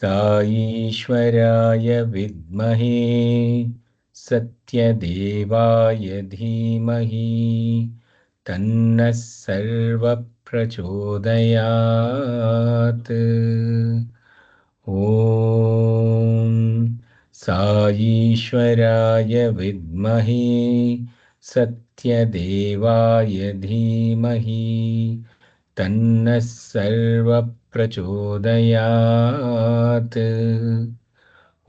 साईश्वराय विद्महे सत्यदेवाय धीमहि तन्नः सर्वः प्रचोदयात्। ॐ साईश्वराय विद्महे सत्यदेवाय धीमहि तन्नः सर्वः प्रचोदयात्।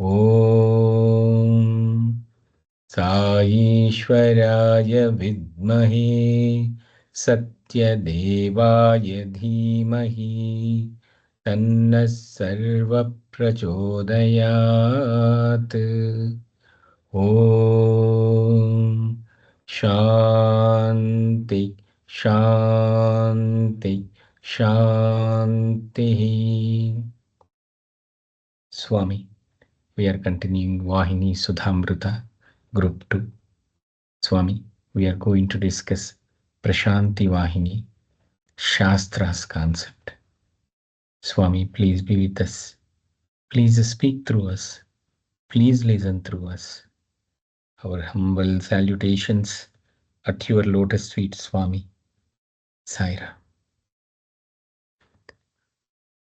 ॐ साईश्वराय विद्महे सत्यदेवाय धीमहि तन्नः सर्वः प्रचोदयात्। ॐ शान्ति शान्ति शान्तिः। Swami, we are continuing Vahini Sudhamrita Group 2. Swami, we are going to discuss Prashanti Vahini, Shastras concept. Swami, please be with us. Please speak through us. Please listen through us. Our humble salutations at your lotus feet, Swami. Saira.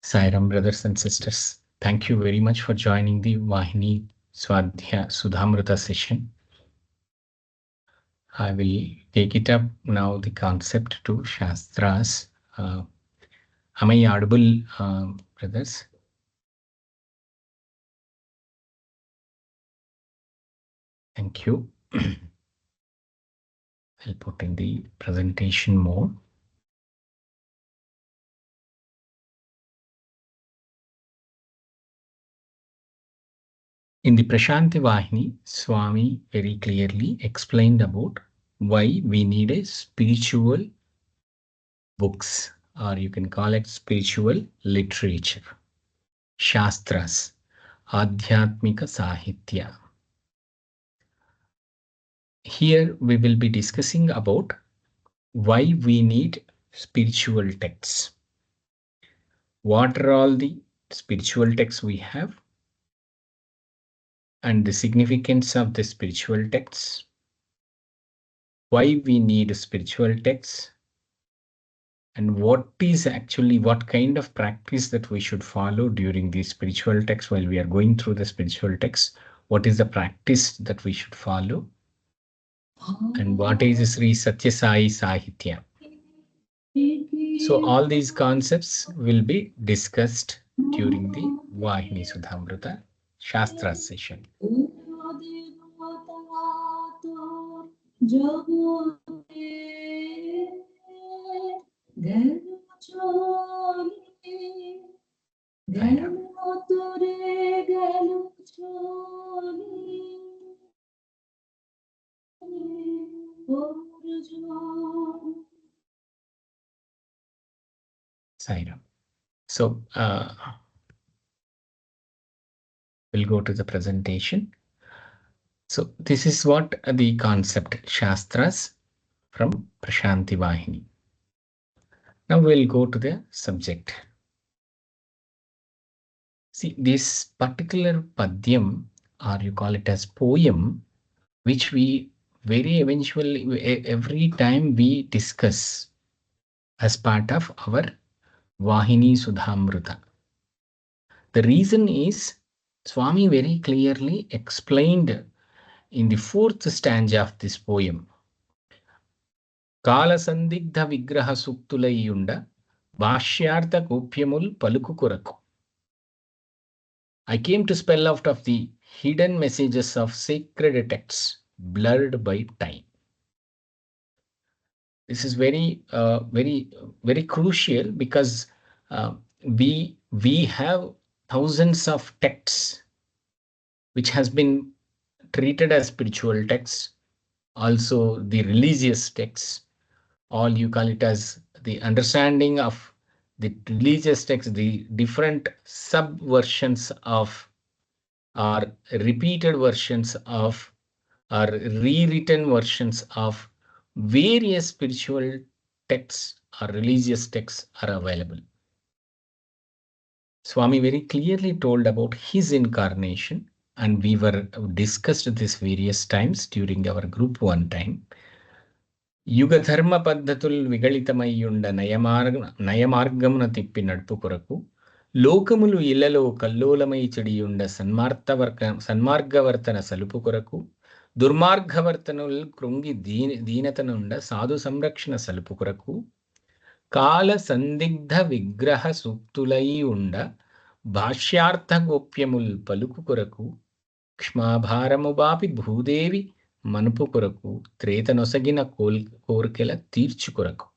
Sairam, brothers and sisters. Thank you very much for joining the Vahini Swadhyaya Sudhamrita session. I will take it up now, the concept to Shastras. Am I audible, brothers? Thank you. I'll put in the presentation mode. In the Prashanti Vahini, Swami very clearly explained about why we need a spiritual books, or you can call it spiritual literature. Shastras, Adhyatmika Sahitya. Here we will be discussing about why we need spiritual texts. What are all the spiritual texts we have, and the significance of the spiritual texts, why we need spiritual texts, and what kind of practice that we should follow during the spiritual text while we are going through the spiritual text. What is the practice that we should follow, and what is Sri Satya Sai Sahitya. So all these concepts will be discussed during the Vahini Sudhamrita Shastra session. Sairam. So we'll go to the presentation. So this is what the concept Shastras from Prashanti Vahini. Now we'll go to the subject. See, this particular padyam, or you call it as poem, which we every time we discuss as part of our Vahini Sudhamrita. The reason is Swami very clearly explained in the 4th stanza of this poem. Kala Sandigdha Vigraha Suktulayunda Bhashyartha Kopyamul Paluku Koraku. I came to spell out of the hidden messages of sacred texts blurred by time. This is very crucial because we have thousands of texts which has been treated as spiritual texts, also the religious texts. All you call it as the understanding of the religious text, the different subversions of or repeated versions of or rewritten versions of various spiritual texts or religious texts are available. Swami very clearly told about his incarnation, and we were discussed this various times during our group one time. యుగ ధర్మ పద్ధతుల్ విగళితమయ్యుండ నయమార్గమున తిప్పి నడుపు కొరకు లోకములు ఇళ్లలో కల్లోలమై చెడియుండ సన్మార్గవర్తన సలుపు కొరకు దుర్మార్గవర్తనుల్ కృంగి దీనతనుండ సాధు సంరక్షణ సలుపు కొరకు కాల సందిగ్ధ విగ్రహ సూక్తులై ఉండ భాష్యార్థ గోప్యముల్ పలుకు కొరకు క్ష్మాభారము బాపి భూదేవి మనుపు కొరకు త్రేతనొసగిన కోర్కెల తీర్చు కొరకు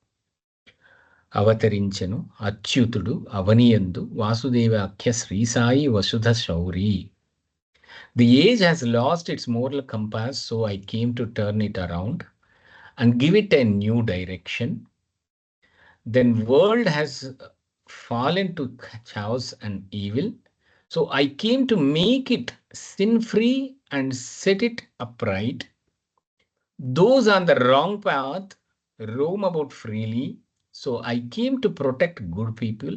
అవతరించెను అచ్యుతుడు అవనియందు వాసుదేవాఖ్య శ్రీసాయి వసుధ Shouri. The age has lost its moral compass, so I came to turn it around and give it a new direction. Then world has fallen to chaos and evil, so I came to make it sin-free and set it upright. Those on the wrong path roam about freely, so I came to protect good people.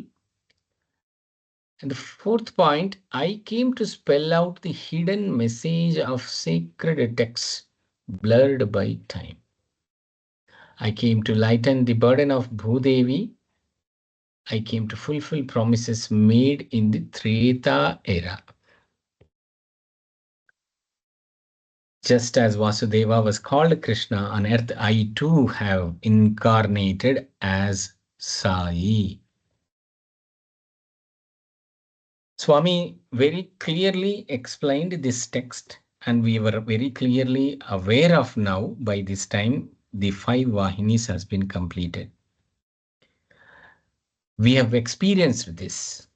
And the fourth point, I came to spell out the hidden message of sacred texts blurred by time. I came to lighten the burden of Bhudevi. I came to fulfill promises made in the Treta era. Just as Vasudeva was called Krishna on earth, I too have incarnated as Sai. Swami very clearly explained this text, and we were very clearly aware of now by this time the 5 Vahinis has been completed. We have experienced this.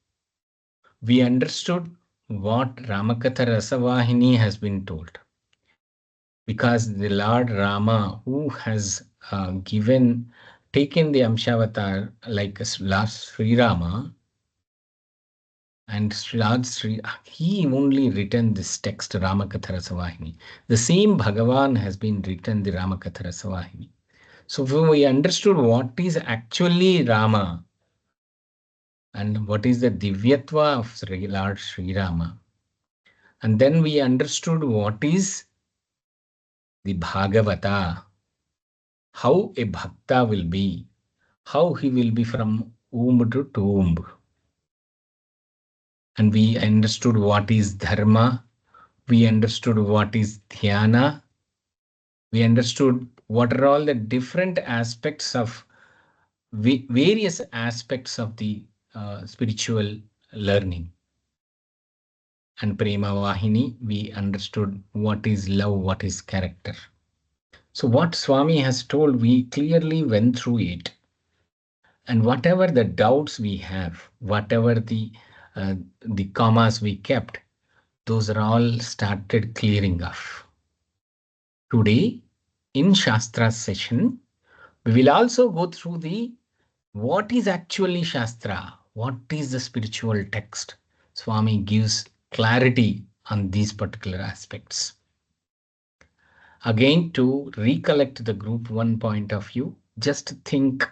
We understood what Ramakatha Rasavahini has been told. Because the Lord Rama, who has taken the Amshavatar like Lord Sri Rama, and he only written this text Ramakatha Rasavahini. The same Bhagavan has been written the Ramakatha Rasavahini. So when we understood what is actually Rama and what is the Divyatva of Lord Sri Rama, and then we understood what is the Bhagavata, how a bhakta will be, how he will be from womb to tomb. And we understood what is dharma, we understood what is dhyana, we understood what are all the different aspects of various aspects of the spiritual learning. And Prema Vahini, we understood what is love, what is character. So what Swami has told, we clearly went through it. And whatever the doubts we have, whatever the commas we kept, those are all started clearing off. Today, in Shastra session, we will also go through what is actually Shastra, what is the spiritual text. Swami gives clarity on these particular aspects. Again, to recollect the group 1 point of view, just think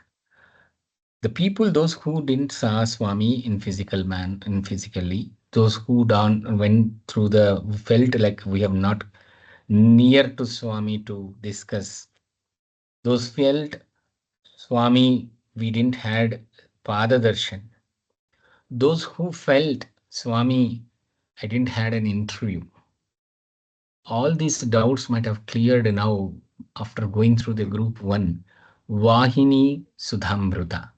the people, those who didn't saw Swami in physically, those who went through felt like we have not near to Swami to discuss. Those felt Swami, we didn't had Pada Darshan. Those who felt Swami, I didn't had an interview. All these doubts might have cleared now after going through the group 1, Vahini Sudhamruta.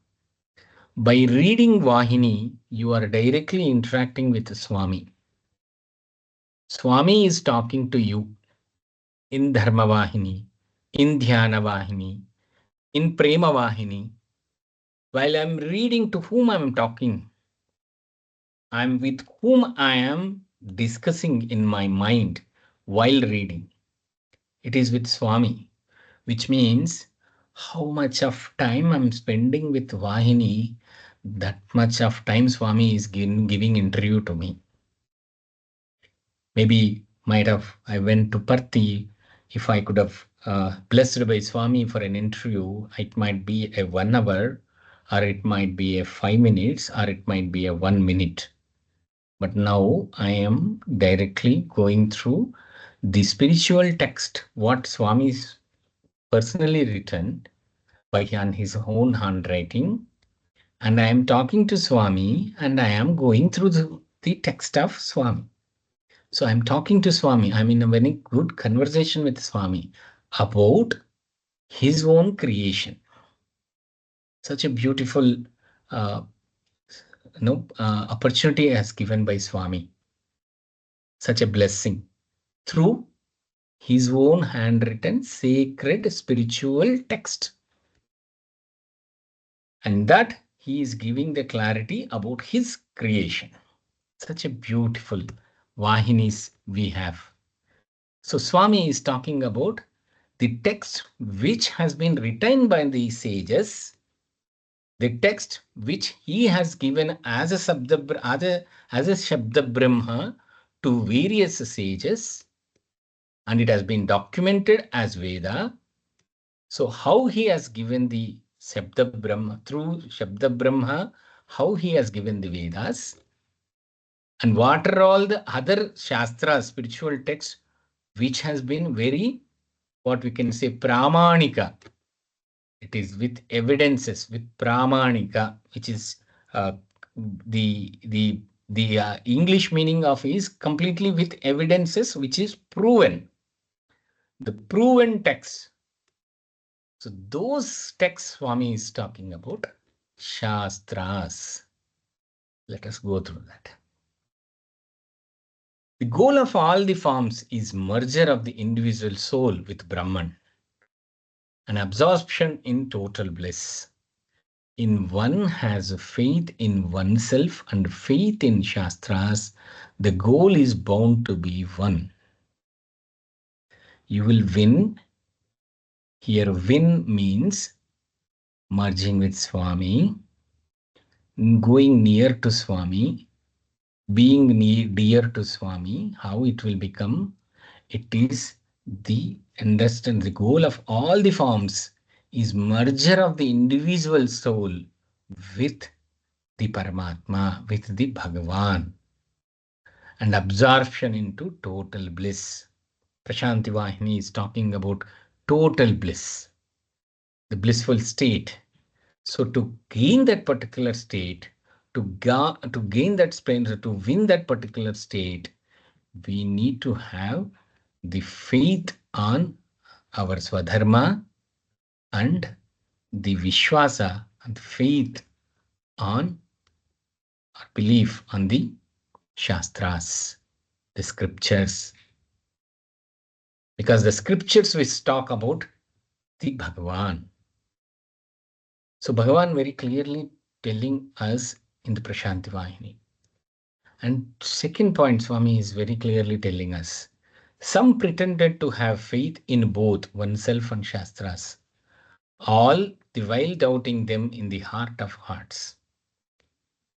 By reading Vahini, you are directly interacting with Swami. Swami is talking to you in Dharma Vahini, in Dhyana Vahini, in Prema Vahini. While I'm reading, to whom I'm talking? I'm with whom I am discussing in my mind while reading. It is with Swami, which means how much of time I'm spending with Vahini, that much of time Swami is giving interview to me. Maybe I went to Parthi, if I could have blessed by Swami for an interview, it might be a 1 hour or it might be a 5 minutes, or it might be a 1 minute. But now I am directly going through the spiritual text, what Swami's personally written by on his own handwriting. And I am talking to Swami, and I am going through the text of Swami. So I'm talking to Swami. I'm in a very good conversation with Swami about his own creation. Such a beautiful opportunity as given by Swami. Such a blessing through his own handwritten sacred spiritual text. And that he is giving the clarity about his creation. Such a beautiful Vahinis we have. So Swami is talking about the text which has been written by the sages, the text which he has given as a Shabda Brahma to various sages, and it has been documented as Veda. So how he has given the Shabda Brahma, through Shabda Brahma, how he has given the Vedas, and what are all the other Shastras, spiritual texts, which has been very, what we can say, Pramanika. It is with evidences, with Pramanika, which is uh, the English meaning of is completely with evidences, which is proven. The proven texts. So those texts Swami is talking about, Shastras. Let us go through that. The goal of all the forms is merger of the individual soul with Brahman, an absorption in total bliss. In one has faith in oneself and faith in Shastras, the goal is bound to be one. You will win. Here, win means merging with Swami, going near to Swami, being dear to Swami. How it will become? It is the understand the goal of all the forms is merger of the individual soul with the Paramatma, with the Bhagavan, and absorption into total bliss. Prashanti Vahini is talking about total bliss, the blissful state. So to gain that particular state, to gain that splendor, to win that particular state, we need to have the faith on our Swadharma and the Vishwasa and faith on our belief on the Shastras, the scriptures. Because the scriptures which talk about the Bhagavan. So Bhagavan very clearly telling us in the Prashanti Vahini. And second point, Swami is very clearly telling us. Some pretended to have faith in both oneself and Shastras, all the while doubting them in the heart of hearts.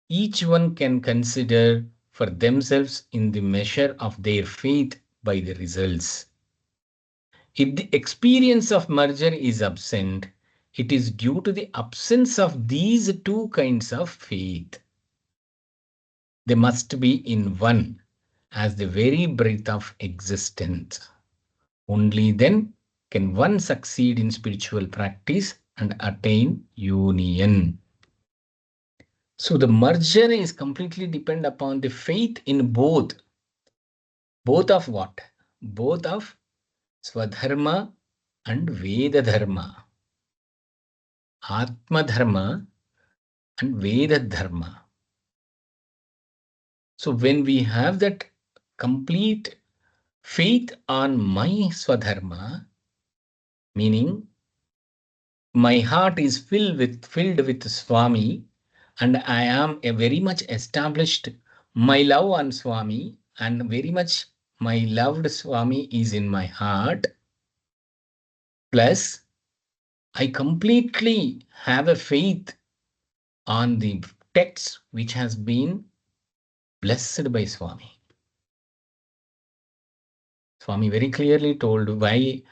Each one can consider for themselves in the measure of their faith by the results. If the experience of merger is absent, it is due to the absence of these two kinds of faith. They must be in one as the very breath of existence. Only then can one succeed in spiritual practice and attain union. So the merger is completely depend upon the faith in both. Both of what? Both of Swadharma and Veda Dharma. Atma Dharma and Veda Dharma. So when we have that complete faith on my Swadharma, meaning my heart is filled with Swami, and I am a very much established my love on Swami, and very much my loved Swami is in my heart. Plus, I completely have a faith on the text which has been blessed by Swami. Swami very clearly told why,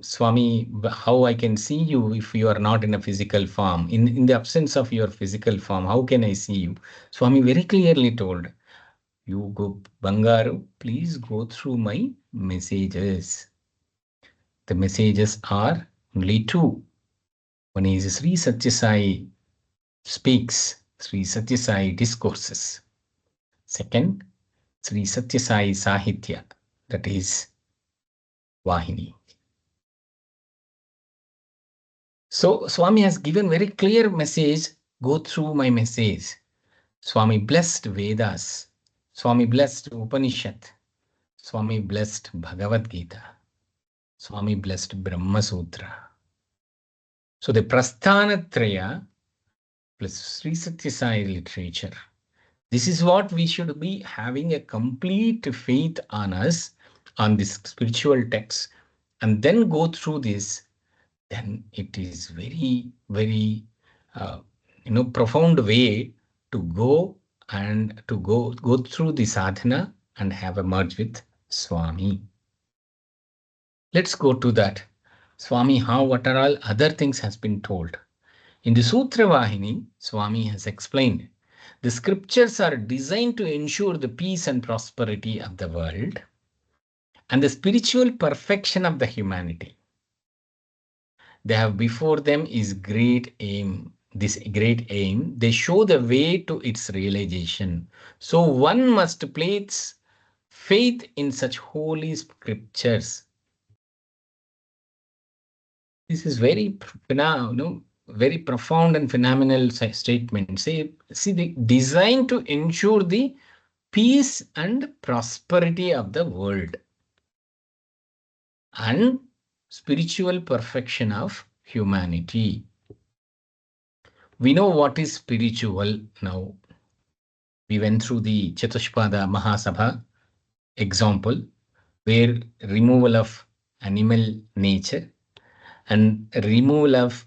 Swami, how I can see you if you are not in a physical form. In the absence of your physical form, how can I see you? Swami very clearly told, you go, Bangaru, please go through my messages. The messages are only two. One is Sri Satya Sai speaks, Sri Satya Sai discourses. Second, Sri Satya Sai Sahitya, that is Vahini. So Swami has given very clear message, go through my message. Swami blessed Vedas, Swami blessed Upanishad, Swami blessed Bhagavad Gita, Swami blessed Brahma Sutra. So the Prasthanatraya plus Sri Satya Sai literature. This is what we should be having a complete faith on us, on this spiritual text, and then go through this. Then it is very, very, profound way to go and to go through the sadhana and have a merge with Swami. Let's go to that. Swami, how, what are all other things has been told. In the Sutra Vahini, Swami has explained, the scriptures are designed to ensure the peace and prosperity of the world and the spiritual perfection of the humanity. They have before them is great aim. This great aim, they show the way to its realization. So one must place faith in such holy scriptures. This is very, very profound and phenomenal statement. See, the design to ensure the peace and prosperity of the world and spiritual perfection of humanity. We know what is spiritual now. We went through the Chatushpada Mahasabha example, where removal of animal nature and removal of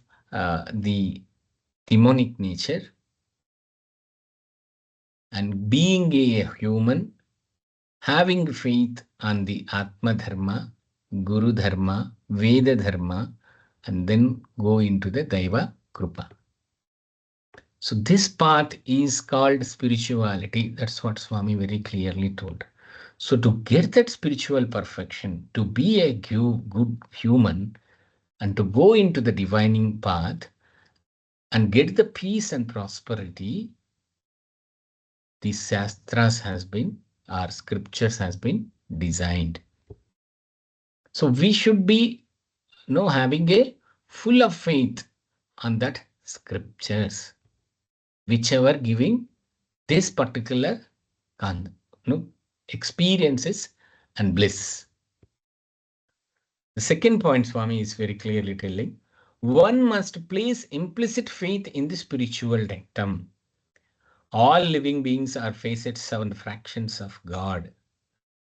the demonic nature and being a human, having faith on the Atma Dharma, Guru Dharma, Veda Dharma, and then go into the Daiva Krupa. So this part is called spirituality. That's what Swami very clearly told. So to get that spiritual perfection, to be a good human, and to go into the divining path and get the peace and prosperity, these Shastras has been, our scriptures has been designed. So we should be having a full of faith on that scriptures, whichever giving this particular experiences and bliss. The second point Swami is very clearly telling, one must place implicit faith in the spiritual dictum. All living beings are facets and fractions of God.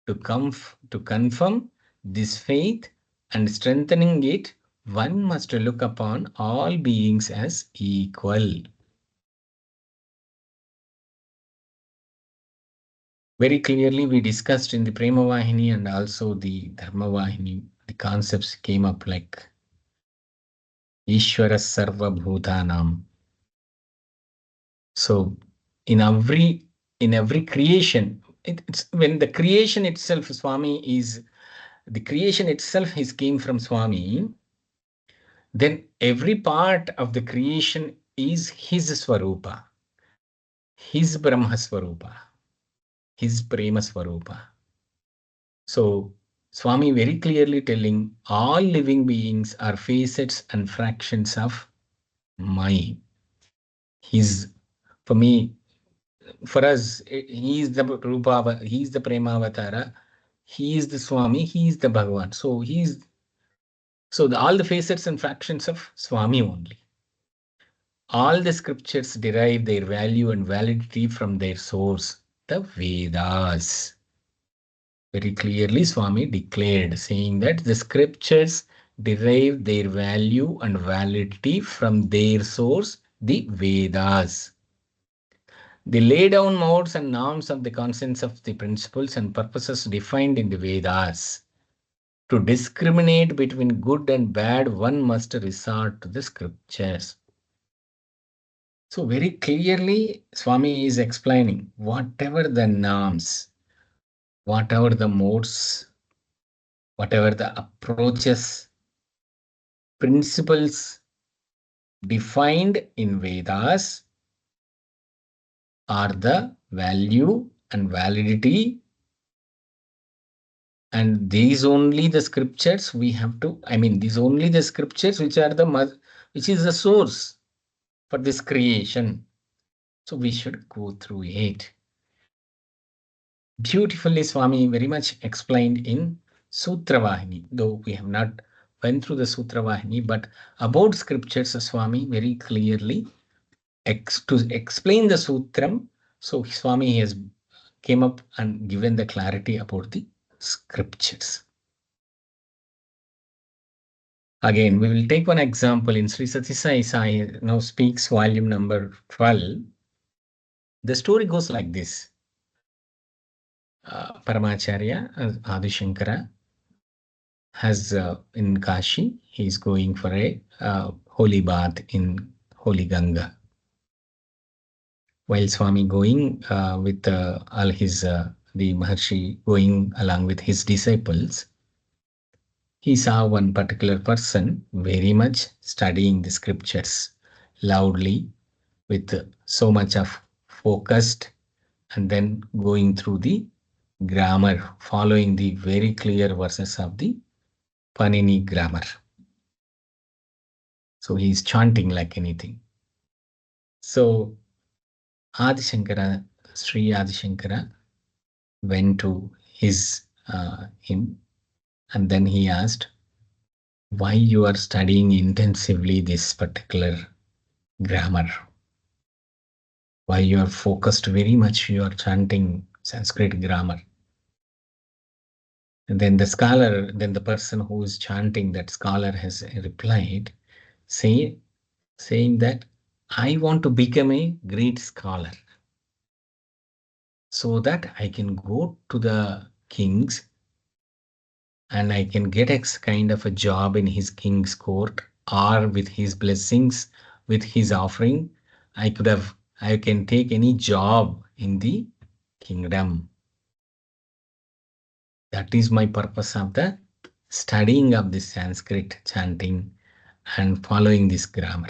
To confirm this faith and strengthening it, one must look upon all beings as equal. Very clearly, we discussed in the Prema Vahini and also the Dharma Vahini, the concepts came up like Ishvara Sarva Bhutanam. So in every creation, it's when the creation itself, Swami is the creation itself is came from Swami, then every part of the creation is his Swarupa, his Brahma Swarupa, his Prema Swarupa. So Swami very clearly telling all living beings are facets and fractions of my. For me, for us, he is the Rupa, he is the Prema Avatara, he is the Swami, he is the Bhagavan. So all the facets and fractions of Swami only. All the scriptures derive their value and validity from their source, the Vedas. Very clearly, Swami declared, saying that the scriptures derive their value and validity from their source, the Vedas. They lay down modes and norms of the constants of the principles and purposes defined in the Vedas. To discriminate between good and bad, one must resort to the scriptures. So, very clearly, Swami is explaining whatever the norms, whatever the modes, whatever the approaches, principles defined in Vedas are the value and validity, and these only the scriptures we have to, these only the scriptures which are which is the source for this creation. So we should go through it. Beautifully, Swami very much explained in Sutravahini, though we have not went through the Sutravahini, but about scriptures, Swami very clearly to explain the Sutram. So Swami has came up and given the clarity about the scriptures. Again, we will take one example in Sri Satisai Sai now speaks volume number 12. The story goes like this. Paramacharya, Adi Shankara, has in Kashi, he is going for a holy bath in Holy Ganga. While Swami going with all his, the Maharshi going along with his disciples, he saw one particular person very much studying the scriptures loudly with so much of focused, and then going through the grammar, following the very clear verses of the Panini grammar. So he is chanting like anything. So Adi Shankara, Sri Adi Shankara went to him, and then he asked, why you are studying intensively this particular grammar? Why you are focused very much, you are chanting Sanskrit grammar? And then the person who is chanting, that scholar has replied, saying that I want to become a great scholar so that I can go to the kings and I can get a kind of a job in his king's court, or with his blessings, with his offering, I can take any job in the kingdom. That is my purpose of the studying of this Sanskrit chanting and following this grammar.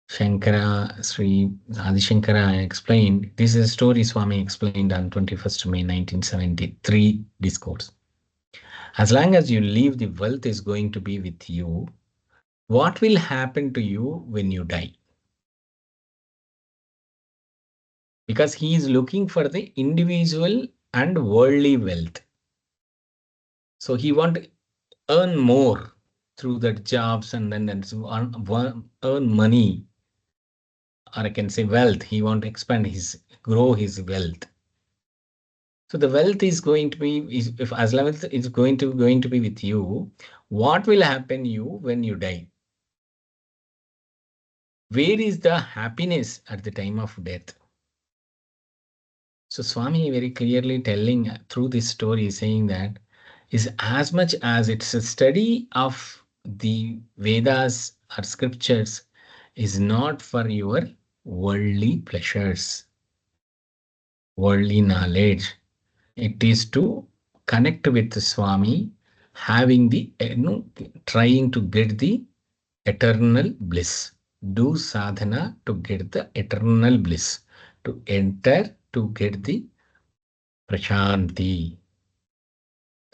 Sri Adi Shankara explained, this is a story Swami explained on 21st May 1973 discourse. As long as you live, the wealth is going to be with you. What will happen to you when you die? Because he is looking for the individual and worldly wealth. So he want to earn more through the jobs and then earn money, or I can say wealth. He want to expand grow his wealth. So the wealth is going to be, if as long as it's going to be with you, what will happen you when you die? Where is the happiness at the time of death? So Swami very clearly telling through this story, saying that is as much as it's a study of the Vedas or scriptures is not for your worldly pleasures, worldly knowledge. It is to connect with the Swami, having the, trying to get the eternal bliss. Do sadhana to get the eternal bliss, to enter, to get the prashanti.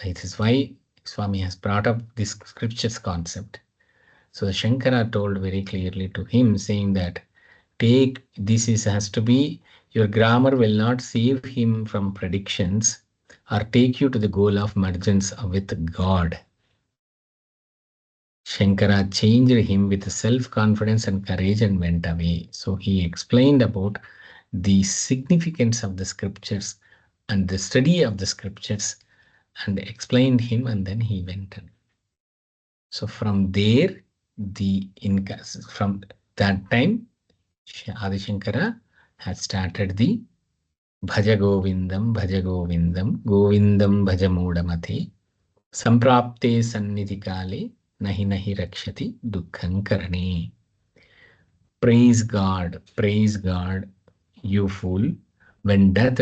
This is why Swami has brought up this scriptures concept. So Shankara told very clearly to him, saying that has to be, your grammar will not save him from predictions or take you to the goal of mergence with God. Shankara changed him with self-confidence and courage and went away. So he explained about the significance of the scriptures and the study of the scriptures and explained him, and then he went. So from there, from that time, Adi Shankara has started the Bhaja Govindam, Bhaja Govindam, Govindam Bhaja Mudamate, Samprapte Sannidhi Kale, Nahi Nahi Rakshati Dukkham Karane. Praise God, you fool. When death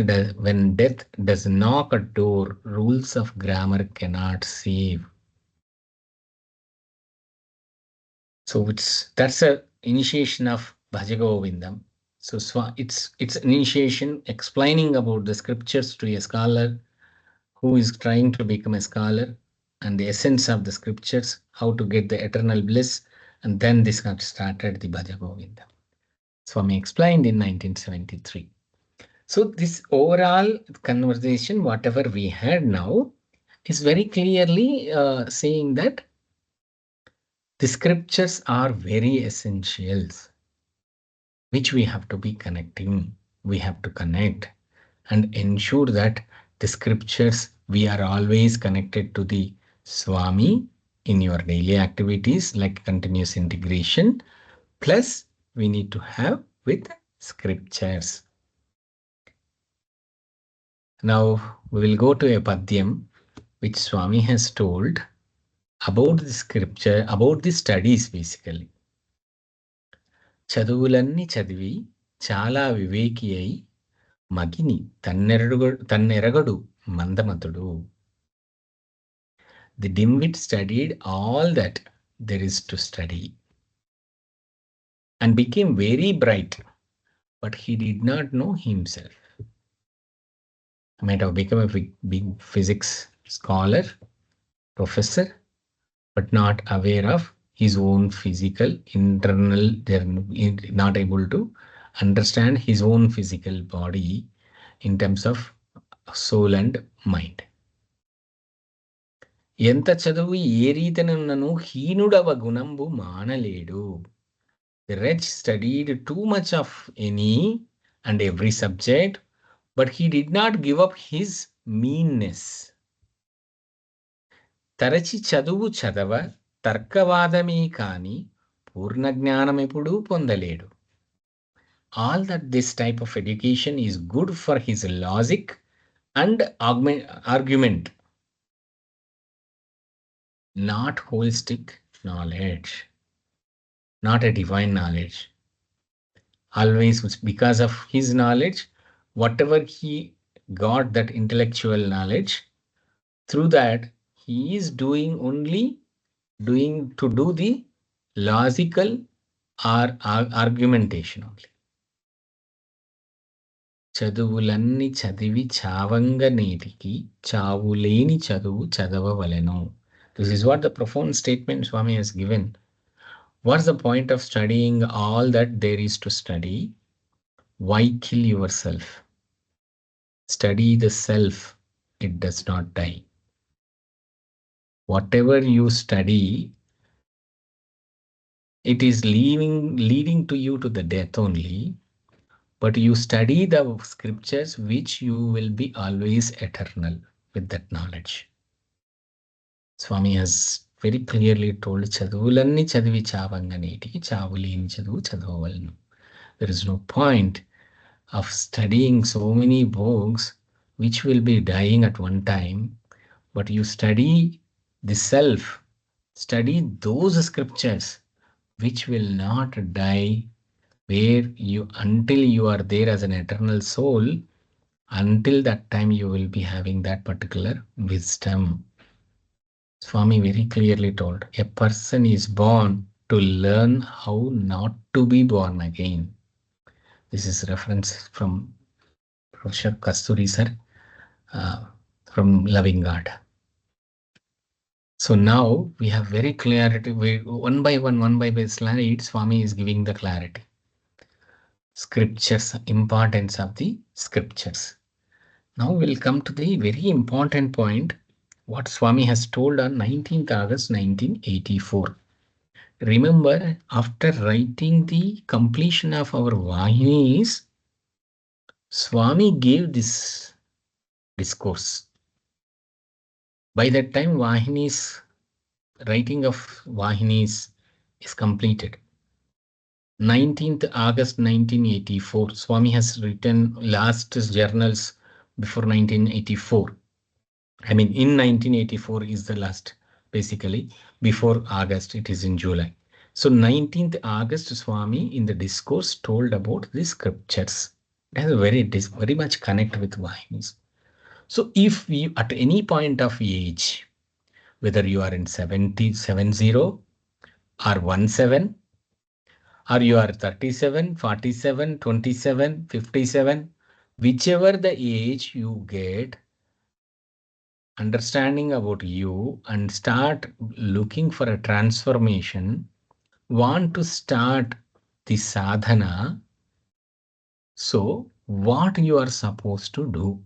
does knock at door, rules of grammar cannot save. So that's a initiation of Bhaja Govindam. So it's an initiation explaining about the scriptures to a scholar who is trying to become a scholar and the essence of the scriptures, how to get the eternal bliss, and then this got started the Bhaja Govindam. Swami explained in 1973. So this overall conversation, whatever we had now, is very clearly saying that the scriptures are very essentials, which we have to be connecting. We have to connect and ensure that the scriptures, we are always connected to the Swami in your daily activities like continuous integration. Plus, we need to have with scriptures. Now, we will go to a Padyam which Swami has told about the scripture, about the studies basically. చదువులన్నీ చదివి చాలా వివేకి అయి మగిని తన్నెరగడు మందమతుడు. The dimwit studied all that there is to study and became very bright, but he did not know himself. He might have become a big physics scholar, professor, but not aware of his own physical internal, not able to understand his own physical body in terms of soul and mind. ఎంత చదువు ఏ రీతనున్నను హీనుడవ గుణంబు మానలేడు. The wretch studied too much of any and every subject, but he did not give up his meanness. తరచి చదువు చదవ తర్కవాదమే కాని పూర్ణ జ్ఞానమెప్పుడూ పొందలేడు. All that this type of education is good for his logic and argument, not holistic knowledge, not a divine knowledge. Always because of his knowledge, whatever he got that intellectual knowledge, through that he is doing to do the logical or argumentation only. చదువులన్నీ చదివి చావంగ నేటికి చావులేని చదువు చదవవలెను. This is what the profound statement Swami has given. What's the point of studying all that there is to study? Why kill yourself? Study the self, it does not die. Whatever you study, it is leading to you to the death only. But you study the scriptures, which you will be always eternal with that knowledge. Swami has very clearly told, చదువులన్నీ చదివి చావంగనేటికి చావులేని చదువు చదవవలెను. There is no point of studying so many books which will be dying at one time, but you study the self, study those scriptures which will not die, where you, until you are there as an eternal soul, until that time you will be having that particular wisdom. Swami very clearly told, a person is born to learn how not to be born again. This is reference from Professor Kasturi sir, from Loving God. So now we have very clarity. One by one slide, Swami is giving the clarity. Scriptures, importance of the scriptures. Now we'll come to the very important point, what Swami has told on 19th August 1984. Remember, after writing the completion of our Vahinis, Swami gave this discourse. By that time, Vahinis, writing of Vahinis is completed. 19th August 1984. Swami has written last journals before 1984. I mean, in 1984 is the last, basically. Before August, it is in July. So 19th August, Swami in the discourse told about the scriptures. It has a very much connect with Vahinis. So if you at any point of age, whether you are in 70 or 17, or you are 37, 47, 27, 57, whichever the age you get, understanding about you and start looking for a transformation, want to start the sadhana. So what you are supposed to do,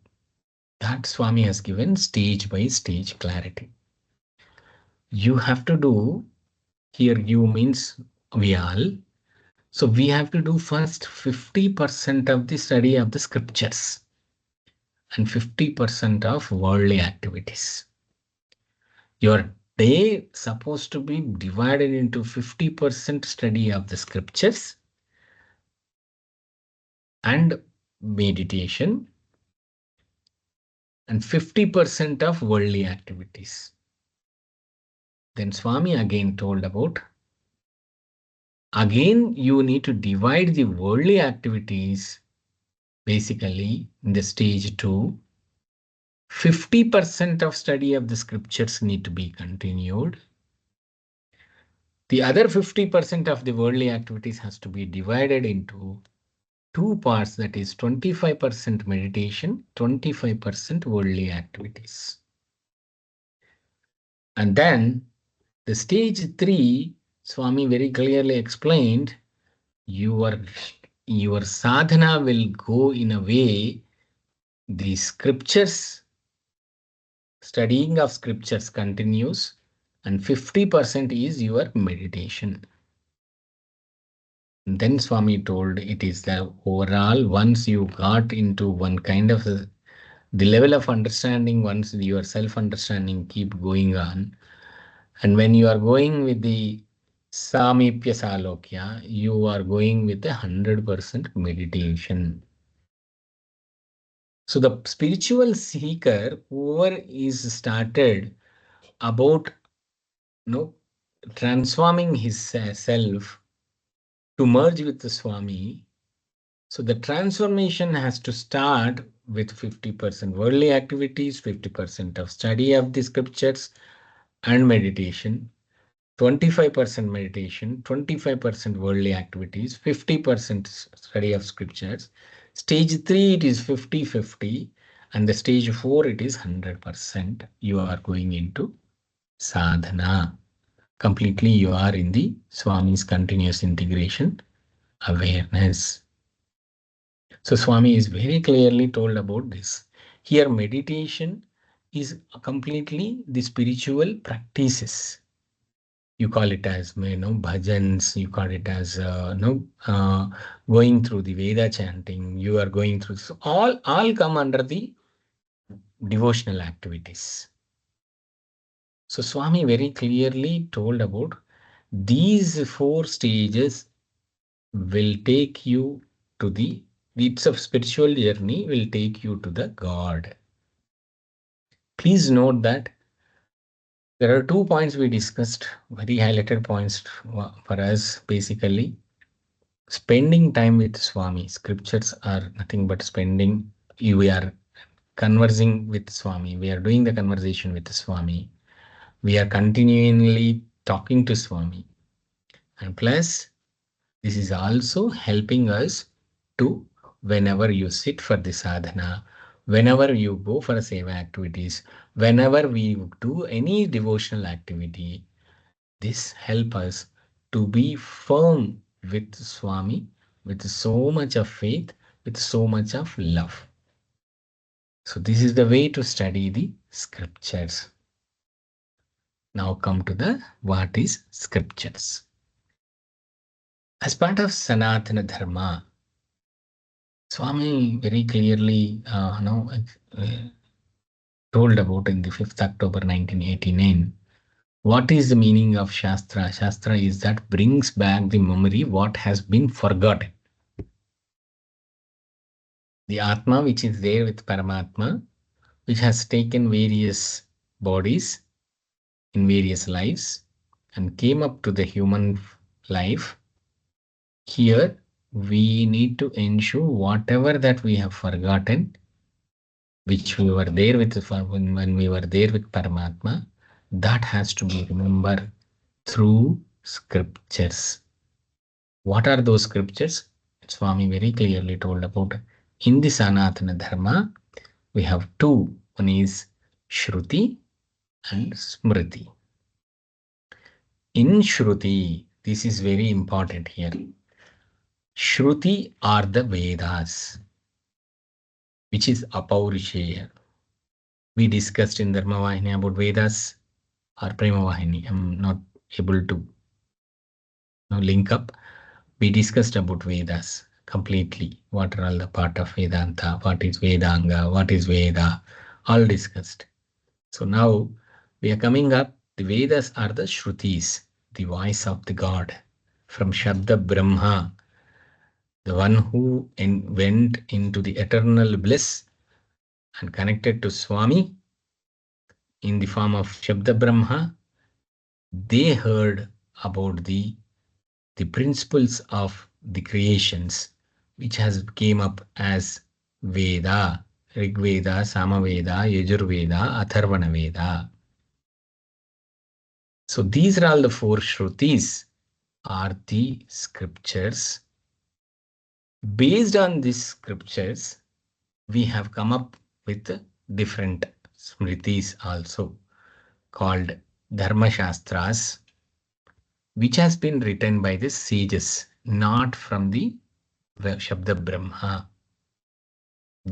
that Swami has given stage by stage clarity. You have to do, here you means we all. So we have to do first 50% of the study of the scriptures and 50% of worldly activities. Your day supposed to be divided into 50% study of the scriptures and meditation and 50% of worldly activities. Then Swami again told about, again you need to divide the worldly activities basically in the stage 2. 50% of study of the scriptures need to be continued. The other 50% of the worldly activities has to be divided into two parts, that is 25% meditation, 25% worldly activities. And then the stage 3, Swami very clearly explained, your sadhana will go in a way, the scriptures, studying of scriptures continues, and 50% is your meditation. And then Swami told it is the overall, once you got into one kind of the level of understanding, once your self-understanding keep going on, and when you are going with the Samipya Salokya, you are going with 100% meditation. So the spiritual seeker, whoever is started about transforming his self to merge with the Swami, so the transformation has to start with 50% worldly activities, 50% of study of the scriptures and meditation, 25% meditation, 25% worldly activities, 50% study of scriptures. Stage 3, it is 50-50, and the stage 4, it is 100%. You are going into sadhana. Completely you are in the Swami's continuous integration awareness. So Swami is very clearly told about this. Here meditation is completely the spiritual practices. You call it as bhajans, you call it as going through the Veda chanting, you are going through, so all come under the devotional activities. So Swami very clearly told about these 4 stages will take you to it's a spiritual journey, will take you to the God. Please note that there are 2 points we discussed, very highlighted points for us. Basically, spending time with Swami. Scriptures are nothing but spending. We are conversing with Swami. We are doing the conversation with Swami. We are continually talking to Swami. And plus, this is also helping us to, whenever you sit for the sadhana, whenever you go for seva activities, whenever we do any devotional activity, this help us to be firm with Swami, with so much of faith, with so much of love. So this is the way to study the scriptures. Now come to the what is scriptures. As part of Sanatana Dharma, Swami very clearly told about in the 5th October 1989. What is the meaning of Shastra? Shastra is that brings back the memory what has been forgotten. The Atma, which is there with Paramatma, which has taken various bodies in various lives and came up to the human life. Here, we need to ensure whatever that we have forgotten, which we were there with when we were there with Paramatma, that has to be remembered through scriptures. What are those scriptures? Swami very clearly told about. In the Sanatana Dharma, we have two. One is Shruti and Smriti. In Shruti, this is very important here. Shruti are the Vedas, which is Apaurisheya. We discussed in Dharma Vahini about Vedas or Prema Vahini. I'm not able to link up. We discussed about Vedas completely. What are all the part of Vedanta? What is Vedanga? What is Veda? All discussed. So now we are coming up. The Vedas are the Shrutis, the voice of the God from Shabda Brahma, the one who went into the eternal bliss and connected to Swami in the form of Shabda Brahma. They heard about the principles of the creations, which has came up as Veda, Rig Veda, Samaveda, Yajurveda, Atharvana Veda. So these are all the four Shrutis are the scriptures. Based on these scriptures, we have come up with different Smritis also called Dharma Shastras, which has been written by the sages, not from the Shabda Brahma.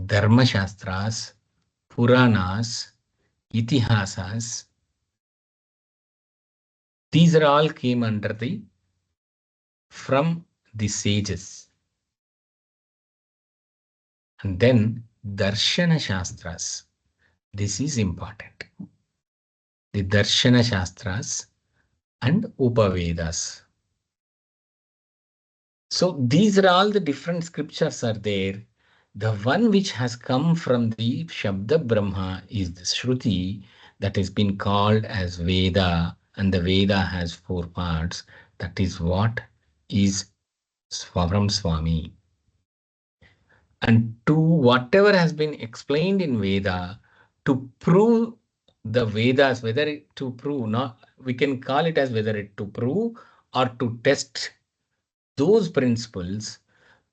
Dharma Shastras, Puranas, Itihasas, these are all came under the from the sages. And then Darshana Shastras. This is important. The Darshana Shastras and Upavedas. So these are all the different scriptures are there. The one which has come from the Shabda Brahma is the Shruti that has been called as Veda, and the Veda has four parts. That is what is from Swami. And to whatever has been explained in Veda, to prove the Vedas, whether it to prove, not we can call it as whether it to prove or to test those principles,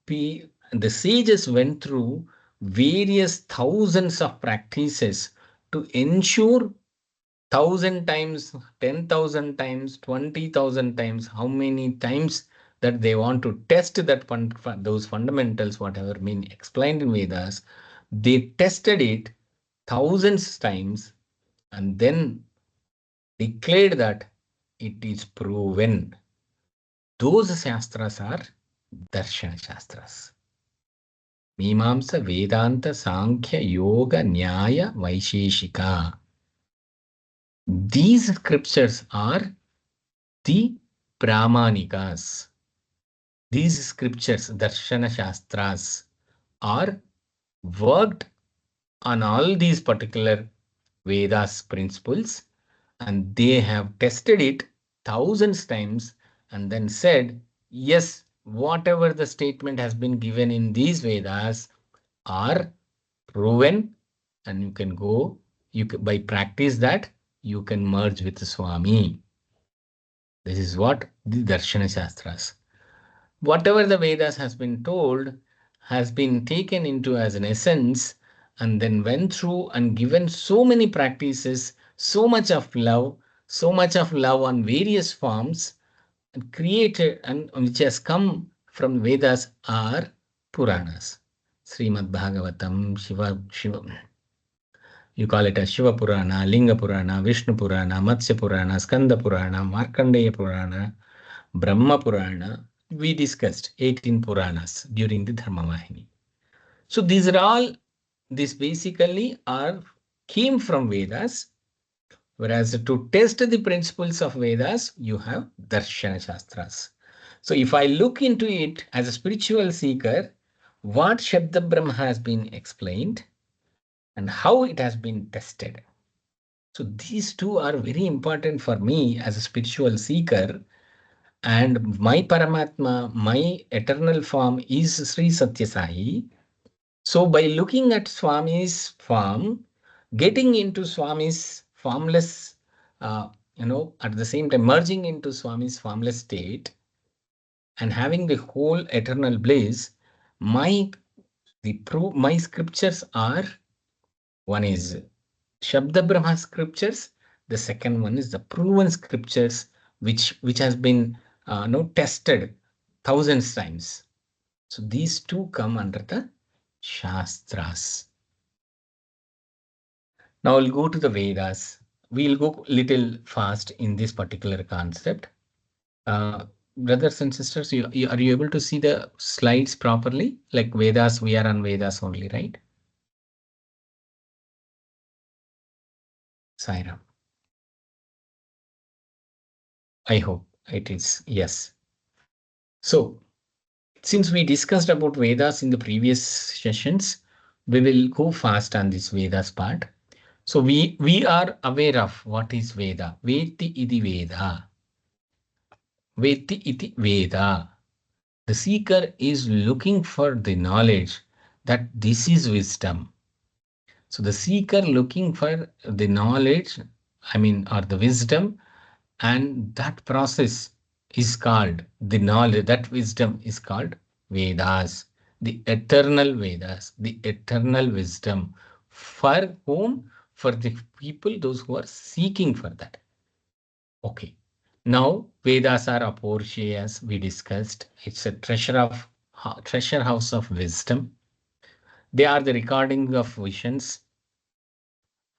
the sages went through various thousands of practices to ensure 1,000 times, 10,000 times, 20,000 times, how many times that they want to test that those fundamentals, whatever been explained in Vedas, they tested it thousands times and then declared that it is proven. Those Shastras are Darshana Shastras. Mimamsa, Vedanta, Sankhya, Yoga, Nyaya, Vaisheshika. These scriptures are the Pramanikas. These scriptures, Darshana Shastras, are worked on all these particular Vedas principles, and they have tested it thousands times and then said, yes, whatever the statement has been given in these Vedas are proven, and you can go, by practice that, you can merge with Swami. This is what the Darshana Shastras. Whatever the Vedas has been told has been taken into as an essence and then went through and given so many practices, so much of love on various forms and created, and which has come from Vedas are Puranas. Srimad Bhagavatam, Shiva, you call it as Shiva Purana, Linga Purana, Vishnu Purana, Matsya Purana, Skanda Purana, Markandeya Purana, Brahma Purana. We discussed 18 Puranas during the Dharma Vahini. So these basically came from Vedas, Whereas to test the principles of Vedas, you have Darshana Shastras. So if I look into it as a spiritual seeker, what Shabda Brahma has been explained and how it has been tested. So these two are very important for me as a spiritual seeker. And my Paramatma, my eternal form is Sri Satya Sai. So by looking at Swami's form, getting into Swami's formless, at the same time merging into Swami's formless state and having the whole eternal bliss, my my scriptures are, one is Shabda Brahma scriptures, the second one is the proven scriptures, which has been tested thousands times. So these two come under the Shastras. Now we'll go to the Vedas. We'll go little fast in this particular concept. Brothers and sisters, are you able to see the slides properly? Like Vedas, we are on Vedas only, right? Sairam. I hope it is. Yes. So since we discussed about Vedas in the previous sessions, we will go fast on this Vedas part. So we are aware of what is Veda. Veti iti Veda. Veti iti Veda. The seeker is looking for the knowledge that this is wisdom. So the seeker looking for the knowledge, or the wisdom, and that process is called the knowledge, that wisdom is called Vedas, the eternal Vedas, the eternal wisdom. For whom? For the people, those who are seeking for that. Okay. Now, Vedas are Aporche, as we discussed. It's a treasure house of wisdom. They are the recording of visions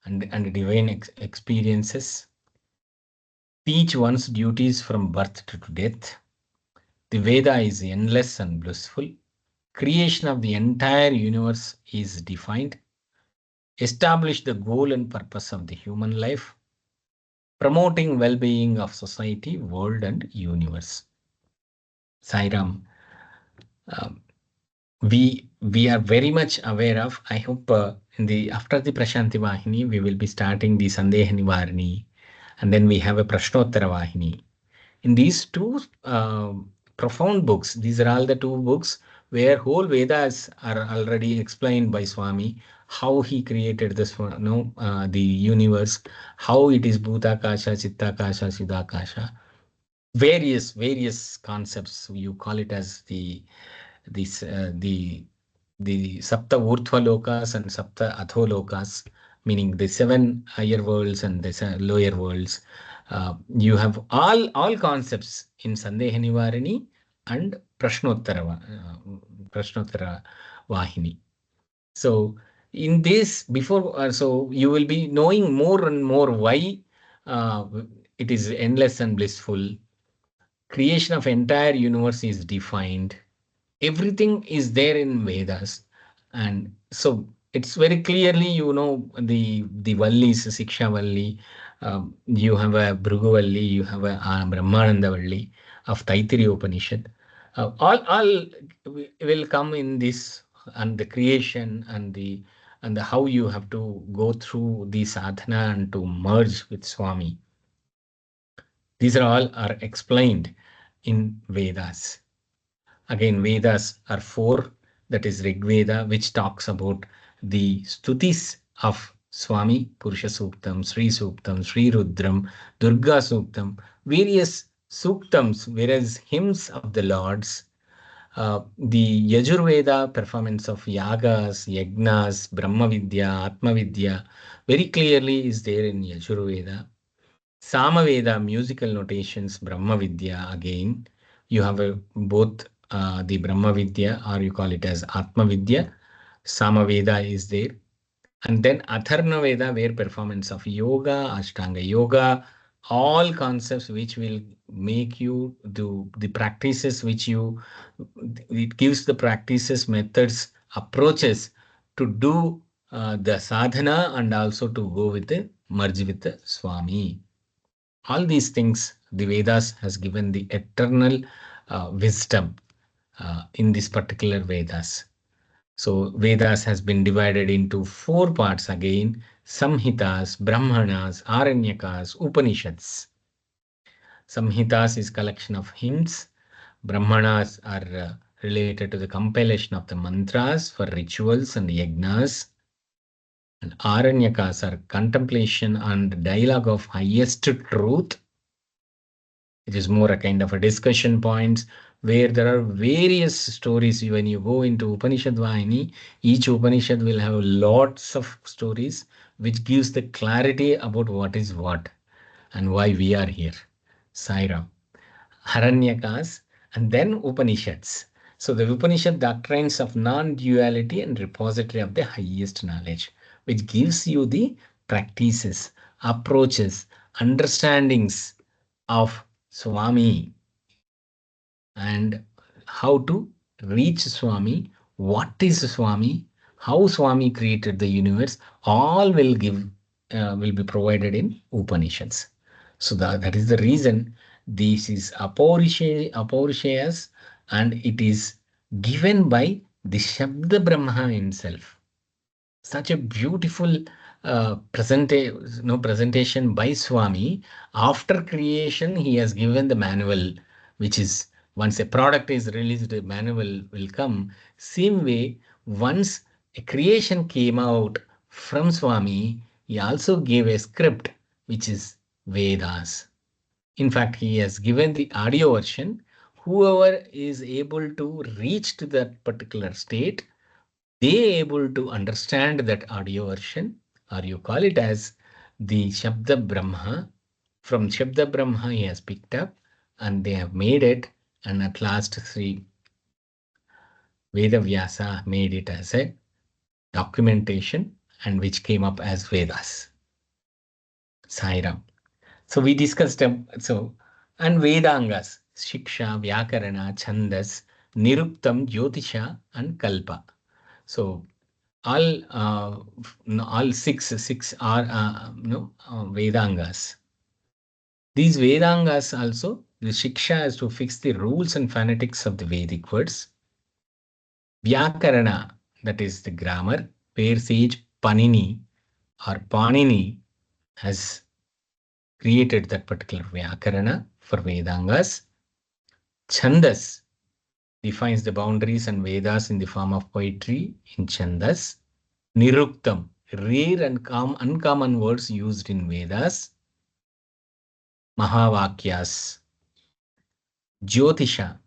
and divine experiences. Teach one's duties from birth to death. The Veda is endless and blissful. Creation of the entire universe is defined. Establish the goal and purpose of the human life. Promoting well-being of society, world, and universe. Sairam, um, we are very much aware of. I hope in the after the Prashanti Vahini, we will be starting the Sandeha Nivarani, and then we have a Prashnottara Vahini. In these two profound books, these are all the two books where whole Vedas are already explained by Swami, how he created this, the universe, how it is Bhutakasha, Chittakasha, Siddhakasha, various concepts. You call it as the this the Sapta Urdhva Lokas and Sapta Adho Lokas, meaning the seven higher worlds and the lower worlds. You have all concepts in Sandeha Nivarani and Prashnottara Vahini. So in this, so you will be knowing more and more why uh, it is endless and blissful. Creation of entire universe is defined. Everything is there in Vedas, and so it's very clearly, the Vallis, Siksha Valli. You have a Bhrigu Valli, you have a Brahmananda Valli of Taittiriya Upanishad. All will come in this, and the creation and the how you have to go through the sadhana and to merge with Swami. These are explained in Vedas. Again, Vedas are four. That is Rig Veda, which talks about the stutis of Swami, Purusha Suktam, Sri Suktam, Sri Rudram, Durga Suktam, various Suktams, whereas hymns of the Lords. The Yajurveda performance of yagas, yagnas, Brahma Vidya, Atma Vidya, very clearly is there in Yajurveda. Samaveda, musical notations, Brahma Vidya, again, you have both the Brahma Vidya, or you call it as Atma Vidya. Samaveda is there. And then Atharna Veda, where performance of yoga, Ashtanga yoga, all concepts which will make you do the practices it gives the practices, methods, approaches to do the sadhana and also to go with the merge with the Swami. All these things, the Vedas has given the eternal wisdom in this particular Vedas. So Vedas has been divided into four parts again: Samhitas, Brahmanas, Aranyakas, Upanishads. Samhitas is collection of hymns. Brahmanas are related to the compilation of the mantras for rituals and yajnas. And Aranyakas are contemplation and dialogue of highest truth. It is more a kind of a discussion points where there are various stories. When you go into Upanishad Vahini, each Upanishad will have lots of stories which gives the clarity about what is what and why we are here. Sairam. Haranyakas, and then Upanishads. So the Upanishad doctrines of non-duality and repository of the highest knowledge, which gives you the practices, approaches, understandings of Swami and how to reach Swami, what is Swami, how Swami created the universe, all will be provided in Upanishads. So that is the reason this is Apaurishayas, and it is given by the Shabda Brahma himself. Such a beautiful presentation by Swami. After creation, he has given the manual, which is once a product is released, the manual will come. Same way, once a creation came out from Swami, he also gave a script, which is Vedas. In fact, he has given the audio version. Whoever is able to reach to that particular state, they able to understand that audio version, or you call it as the Shabda Brahma. From Shabda Brahma he has picked up and they have made it, and at last Sri Veda Vyasa made it as a documentation and which came up as Vedas. Sairam. So we discussed and Vedangas, Shiksha, Vyakarana, Chandas, Niruktam, Jyotisha and Kalpa. So all six are Vedangas. These Vedangas also, the Shiksha is to fix the rules and phonetics of the Vedic words. Vyakarana, that is the grammar, where sage Panini or Panini has created that particular Vyakarana for Vedangas. Chandas defines the boundaries and Vedas in the form of poetry in Chandas. Niruktam, rare and uncommon words used in Vedas. Mahavakyas. Jyotisha,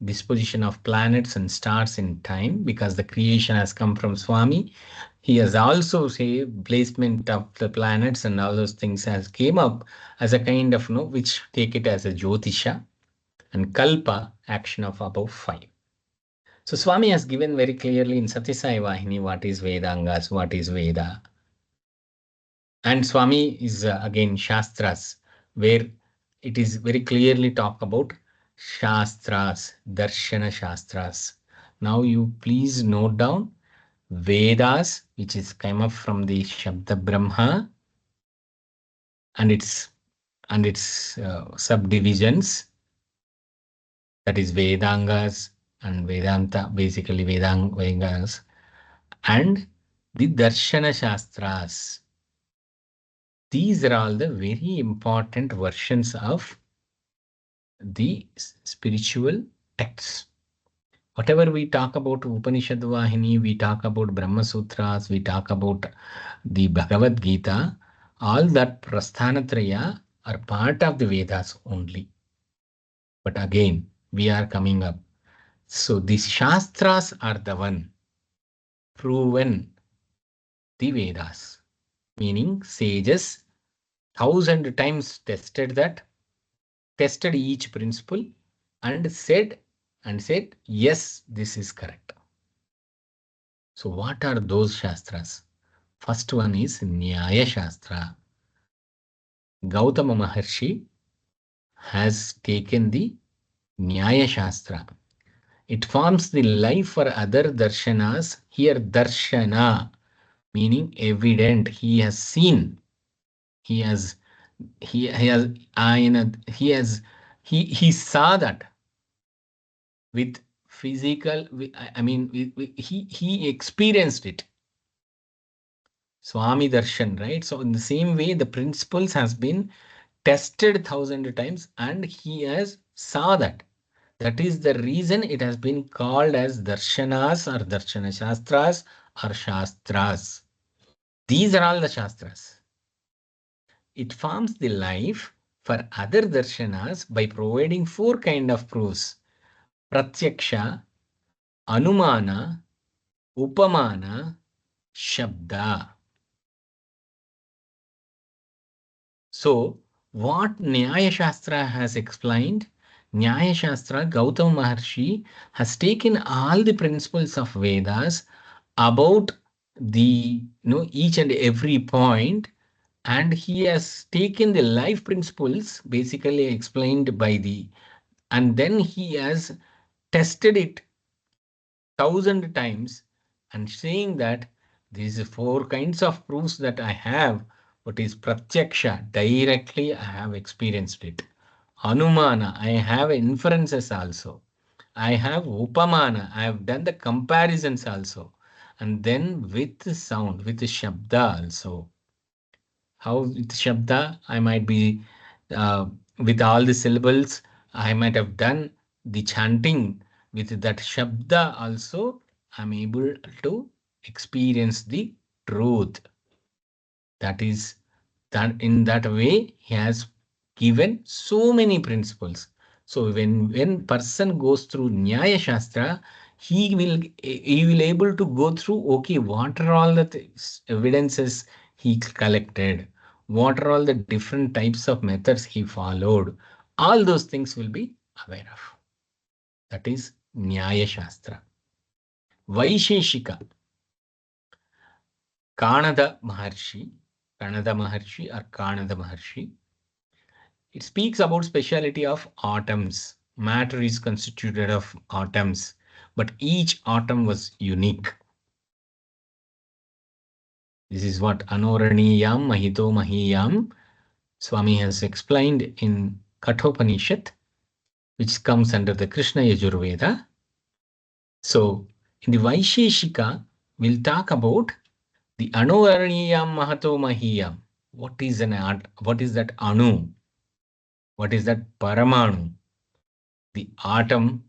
disposition of planets and stars in time, because the creation has come from Swami. He has also say placement of the planets and all those things has came up as a kind of which take it as a Jyotisha. And Kalpa, action of above 5. So Swami has given very clearly in Satyasai Vahini what is Vedangas, what is Veda. And Swami is again Shastras, where it is very clearly talk about Shastras, Darshana Shastras. Now you please note down Vedas, which is came up from the Shabda Brahma and its subdivisions, that is Vedangas and Vedanta, basically Vedangas, and the Darshana Shastras. These are all the very important versions of the spiritual texts. Whatever we talk about Upanishad Vahini, we talk about Brahma Sutras, we talk about the Bhagavad Gita, all that Prasthanatraya are part of the Vedas only. But again, we are coming up. So these Shastras are the one proven the Vedas, meaning sages 1,000 times tested each principle and said, yes, this is correct. So what are those Shastras? First one is Nyaya Shastra. Gautama Maharshi has taken the Nyaya Shastra. It forms the life for other darshanas. Here darshana, meaning evident, he has seen. He has he has he has he saw that with physical. I mean, he experienced it. Swami Darshan, right? So in the same way, the principles has been tested thousand times, and he has saw that. That is the reason it has been called as darshanas or darshana shastras or shastras. These are all the shastras. It forms the life for other darshanas by providing four kind of proofs: pratyaksha, anumana, upamana, shabda. So, what Nyaya Shastra has explained, Nyaya Shastra, Gautama Maharshi has taken all the principles of Vedas about the, each and every point, and he has taken the life principles basically explained by and then he has tested it thousand times and saying that these four kinds of proofs that I have. What is pratyaksha? Directly I have experienced it. Anumana, I have inferences also. I have upamana, I have done the comparisons also. And then with the sound, with the shabda also. How with Shabda, I might be with all the syllables, I might have done the chanting with that Shabda also. I'm able to experience the truth. That is that in that way he has given so many principles. So when person goes through Nyaya Shastra, he will able to go through, okay, what are all the evidences he collected, what are all the different types of methods he followed, all those things will be aware of. That is Nyaya Shastra. Vaisheshika, Kanada Maharshi or Kanada Maharshi. It speaks about speciality of atoms. Matter is constituted of atoms, but each atom was unique. This is what Anoraniyam Mahito Mahiyam Swami has explained in Kathopanishad, which comes under the Krishna Yajurveda. So in the Vaisheshika, we'll talk about the Anoraniyam Mahato Mahiyam. What is that Anu? What is that Paramanu? The atom.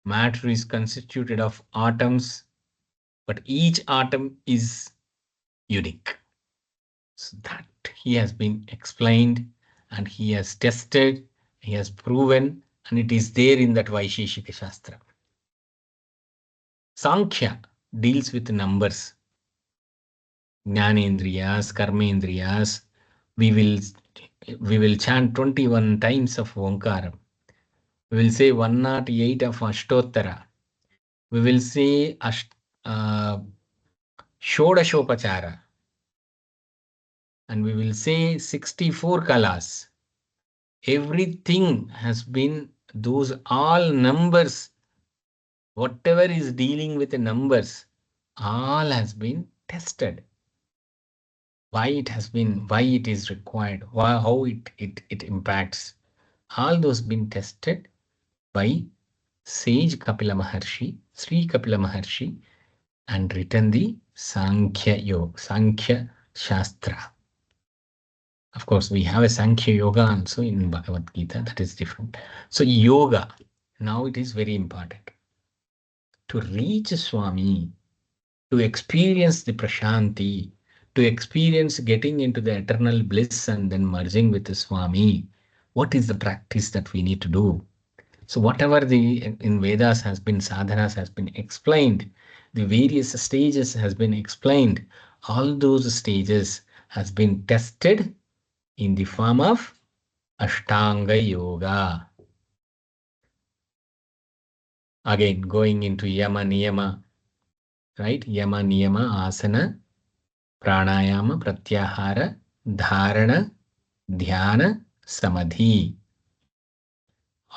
Matter is constituted of atoms, but each atom is unique. So that he has been explained and he has tested, he has proven, and it is there in that Vaisheshika Shastra. Sankhya deals with numbers. Jnanendriyas, Karmendriyas. We will chant 21 times of Omkaram. We will say 108 of Ashtottara. We will say Shodashopachara. And we will say 64 kalas. Everything has been, those all numbers, whatever is dealing with the numbers, all has been tested. Why it is required, how it impacts. All those been tested by sage Kapila Maharshi, Sri Kapila Maharshi, and written the Sankhya Shastra. Of course, we have a Sankhya Yoga also in Bhagavad Gita. That is different. So yoga, now it is very important. To reach Swami, to experience the Prashanti, to experience getting into the eternal bliss and then merging with the Swami, what is the practice that we need to do? So whatever in Vedas has been, sadhanas has been explained, the various stages has been explained, all those stages has been tested in the form of Ashtanga Yoga. Again, going into Yama Niyama, right? Yama Niyama, Asana, Pranayama, Pratyahara, Dharana, Dhyana, Samadhi.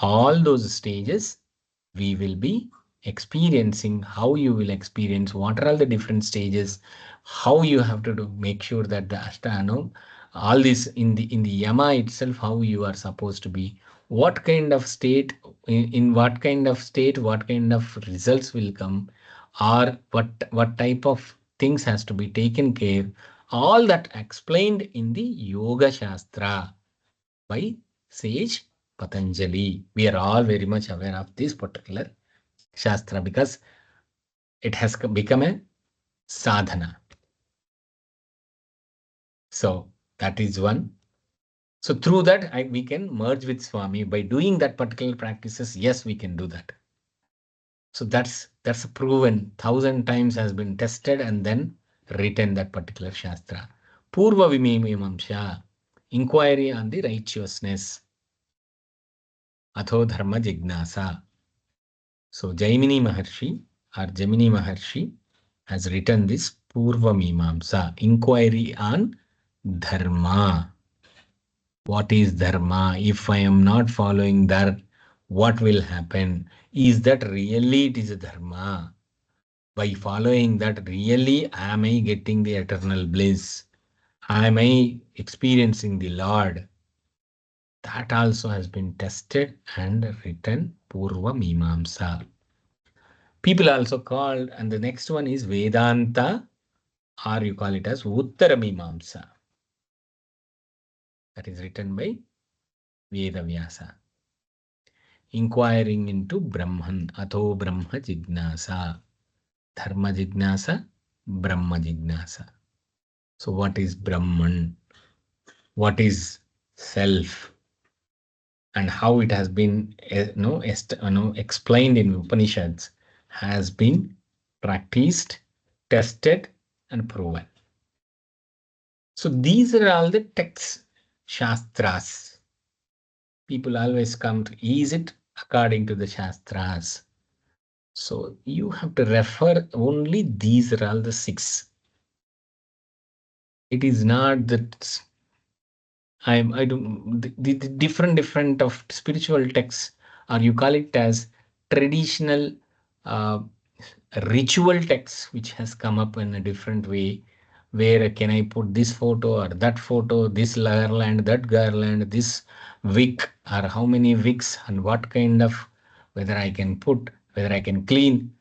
All those stages we will be experiencing. How you will experience, what are all the different stages, how you have to make sure that the all this in the yama itself, how you are supposed to be, what kind of state, in what kind of state, what kind of results will come, or what type of things has to be taken care, all that explained in the Yoga Shastra by sage Patanjali. We are all very much aware of this particular Shastra because it has become a sadhana. So that is one. So through that, we can merge with Swami by doing that particular practices. Yes, we can do that. So that's proven 1,000 times, has been tested and then written, that particular Shastra. Purva Vimimamsha, inquiry on the righteousness. Atho Dharma Jignasa. So Jaimini Maharshi has written this Purva Mimamsa, inquiry on Dharma. What is Dharma? If I am not following that, what will happen? Is that really it is a Dharma? By following that, really am I getting the eternal bliss? Am I experiencing the Lord? That also has been tested and written, Purva Mimamsa. People also called, and the next one is Vedanta, or you call it as Uttara Mimamsa. That is written by Vedavyasa. Inquiring into Brahman, Atho Brahma Jignasa, Dharma Jignasa, Brahma Jignasa. So what is Brahman? What is self? And how it has been explained in Upanishads has been practiced, tested, and proven. So these are all the texts, Shastras. People always come to, is it according to the Shastras? So you have to refer only these are all the 6. It is not that I don't the different of spiritual texts, or you call it as traditional uh, ritual texts, which has come up in a different way. Where can I put this photo or that photo, this garland, that garland, this wick, or how many wicks, and what kind of, whether I can put, whether I can clean.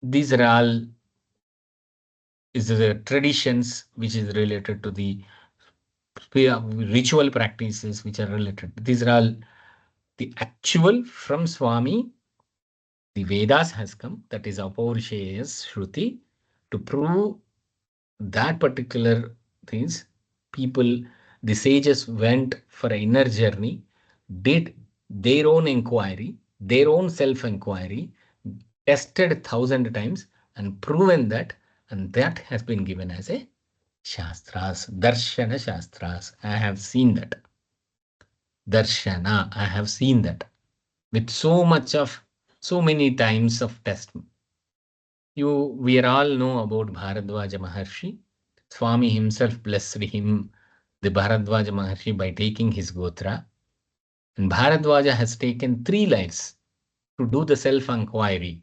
These are all is the traditions which is related to the ritual practices which are related. These are all the actual from Swami. The Vedas has come, that is Apaurishayas Shruti, to prove that particular things. People, the sages went for an inner journey, did their own inquiry, their own self-inquiry, tested 1,000 times and proven that, and that has been given as a Shastras, Darshana Shastras. I have seen that. Darshana, I have seen that. With so many times of test. We all know about Bharadwaja Maharshi. Swami himself blessed him, the Bharadwaja Maharshi, by taking his Gotra. And Bharadwaja has taken 3 lives to do the self-inquiry,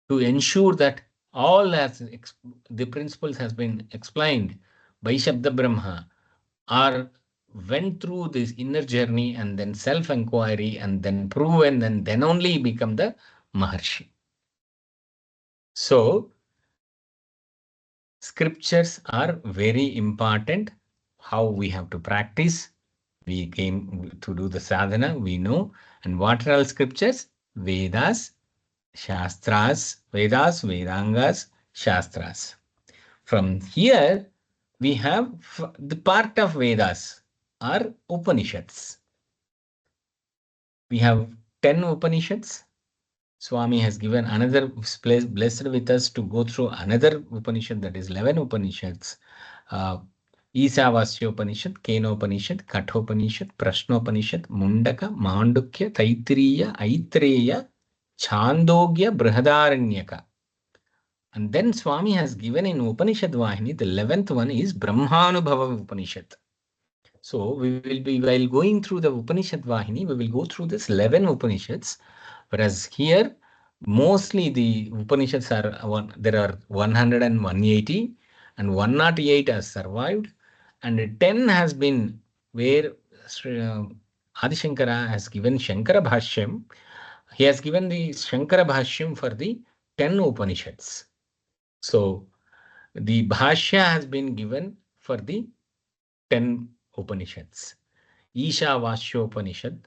to ensure that all as the principles has been explained by Shabda Brahma, are went through this inner journey and then self-inquiry and then proven, and then only become the Maharshi. So scriptures are very important. How we have to practice. We came to do the sadhana, we know. And what are all scriptures? Vedas, Shastras, Vedas, Vedangas, Shastras. From here, we have the part of Vedas are Upanishads. We have 10 Upanishads. Swami has given another place, blessed with us to go through another Upanishad, that is 11 Upanishads. Isavasyopanishad, Kenopanishad, Kathopanishad, Prashnopanishad, Mundaka, Mandukya, Taittiriya, Aitreya, Chandogya, Brihadaranyaka. And then Swami has given in Upanishad Vahini, the 11th one is Brahmanubhava Upanishad. So we will be, while going through the Upanishad Vahini, we will go through this 11 Upanishads. Whereas here, mostly the Upanishads are, there are 100 and 180, and 108 has survived. and 10 has been where Adi Shankara has given Shankara Bhashyam. He has given the Shankara Bhashyam for the 10 Upanishads. So the Bhashya has been given for the 10 Upanishads. Ishavasyopanishad.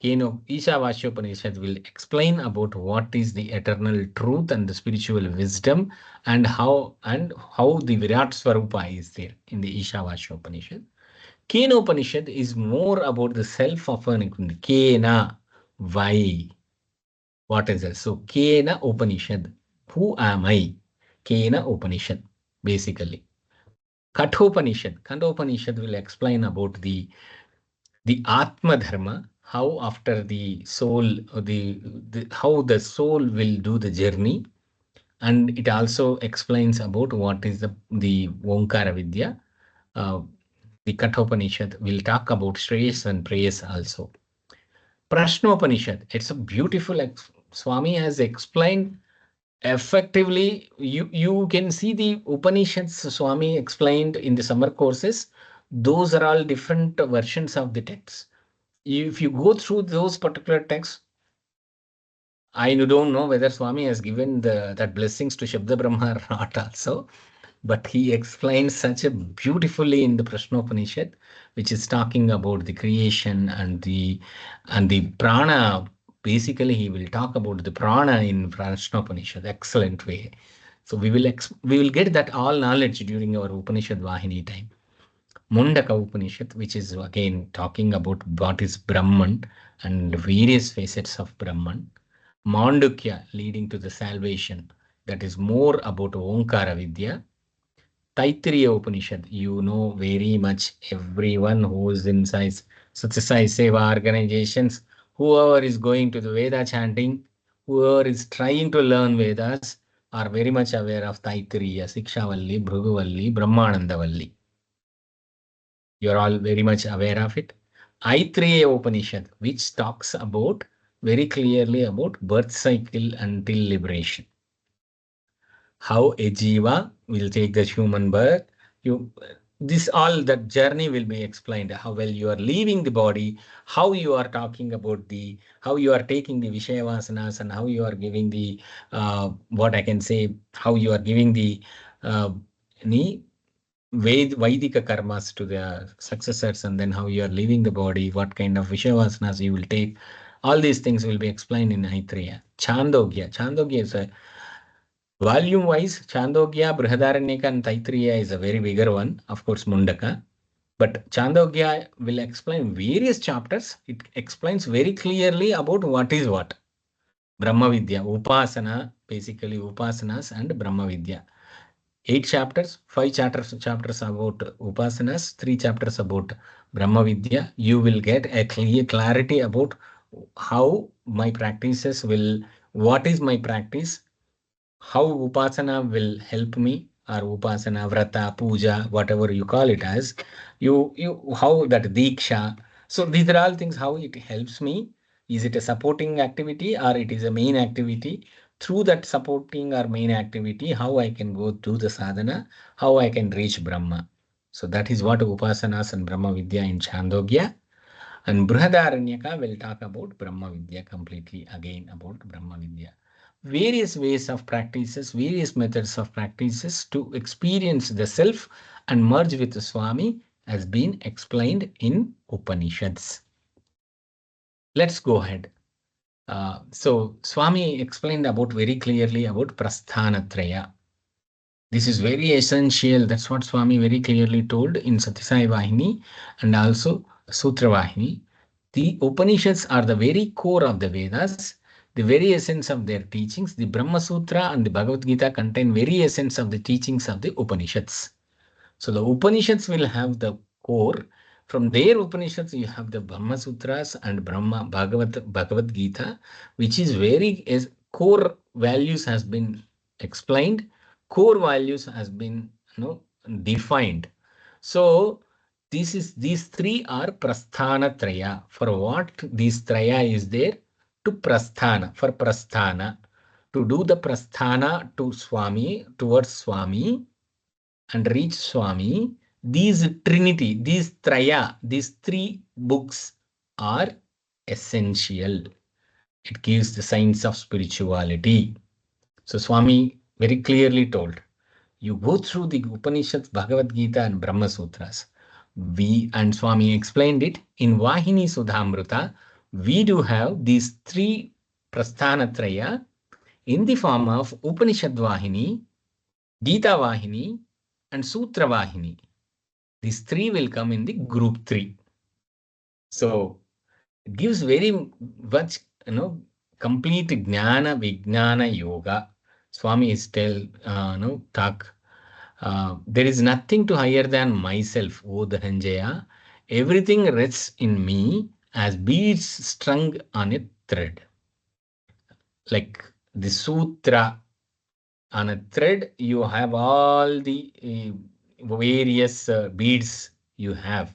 Ishavasyopanishad will explain about what is the eternal truth and the spiritual wisdom, and how the Virat Swarupa is there in the Ishavasyopanishad. Kenopanishad is more about the self-affirming. Kena, why? What is it? So Kena Upanishad. Who am I? Kena Upanishad, basically. Kathopanishad will explain about the Atma Dharma, how after the soul, how the soul will do the journey, and it also explains about what is the Omkara Vidya. The Kathopanishad will talk about Shreyas and Prayas also. Prashnopanishad, it's a beautiful, Swami has explained effectively. You can see the Upanishads Swami explained in the summer courses. Those are all different versions of the text. If you go through those particular texts, I don't know whether Swami has given that blessings to Shabda Brahma or not also, but he explains such a beautifully in the Prashnopanishad, which is talking about the creation and the prana. Basically, he will talk about the prana in Prashnopanishad. Excellent way. So we will get that all knowledge during our Upanishad Vahini time. Mundaka Upanishad, which is again talking about what is Brahman and various facets of Brahman. Mandukya, leading to the salvation, that is more about Omkara Vidya. Taittiriya Upanishad, you know very much, everyone who is inside Satyasai Seva organizations, whoever is going to the Veda chanting, whoever is trying to learn Vedas, are very much aware of Taittiriya, Sikshavalli, Bhruguvalli, Brahmanandavalli. You're all very much aware of it. Aitreya Upanishad, which talks about very clearly about birth cycle until liberation. How a jiva will take the human birth. This all that journey will be explained. How well you are leaving the body, how you are talking about how you are taking the Vishayavasanas, and how you are giving the what I can say, how you are giving the Vaidika karmas to the successors, and then how you are leaving the body, what kind of Vishayavasanas you will take. All these things will be explained in Aitreya. Chandogya is a volume wise. Chandogya, Brihadaranyaka, and Taittiriya is a very bigger one. Of course, Mundaka. But Chandogya will explain various chapters. It explains very clearly about what is what. Brahma Vidya, Upasana, basically Upasanas and Brahma Vidya. 8 chapters, 5 chapters about Upasanas, 3 chapters about Brahma Vidya. You will get a clear clarity about how my practices will, what is my practice, how Upasana will help me, or Upasana, Vrata, Puja, whatever you call it as, how that Diksha. So these are all things, how it helps me. Is it a supporting activity or it is a main activity? Through that supporting or main activity, how I can go to the sadhana, how I can reach Brahma. So that is what Upasanas and Brahma Vidya in Chandogya. And Brihadaranyaka will talk about Brahma Vidya completely, again about Brahma Vidya. Various ways of practices, various methods of practices to experience the self and merge with the Swami has been explained in Upanishads. Let's go ahead. So Swami explained about very clearly about Prasthanatraya. This is very essential. That's what Swami very clearly told in Satyasai Vahini and also Sutra Vahini. The Upanishads are the very core of the Vedas, the very essence of their teachings. The Brahma Sutra and the Bhagavad Gita contain very essence of the teachings of the Upanishads. So the Upanishads will have the core. From their Upanishads, you have the Brahma Sutras and Bhagavad Gita, which is very core values has been explained. Core values has been defined. So these three are Prasthana Traya. For what these Traya is there? To Prasthana, for Prasthana. To do the Prasthana to Swami, towards Swami, and reach Swami, These Trinity, these Traya, these three books are essential. It gives the science of spirituality. So Swami very clearly told, you go through the Upanishads, Bhagavad Gita and Brahma Sutras. And Swami explained it in Vahini Sudhamruta. We do have these three Prasthanatraya in the form of Upanishad Vahini, Gita Vahini, and Sutra Vahini. These three will come in the group 3. So it gives very much, complete Jnana Vijnana Yoga. Swami is talk. There is nothing to higher than myself, O Dhananjaya. Everything rests in me as beads strung on a thread. Like the sutra on a thread, you have all the various beads you have,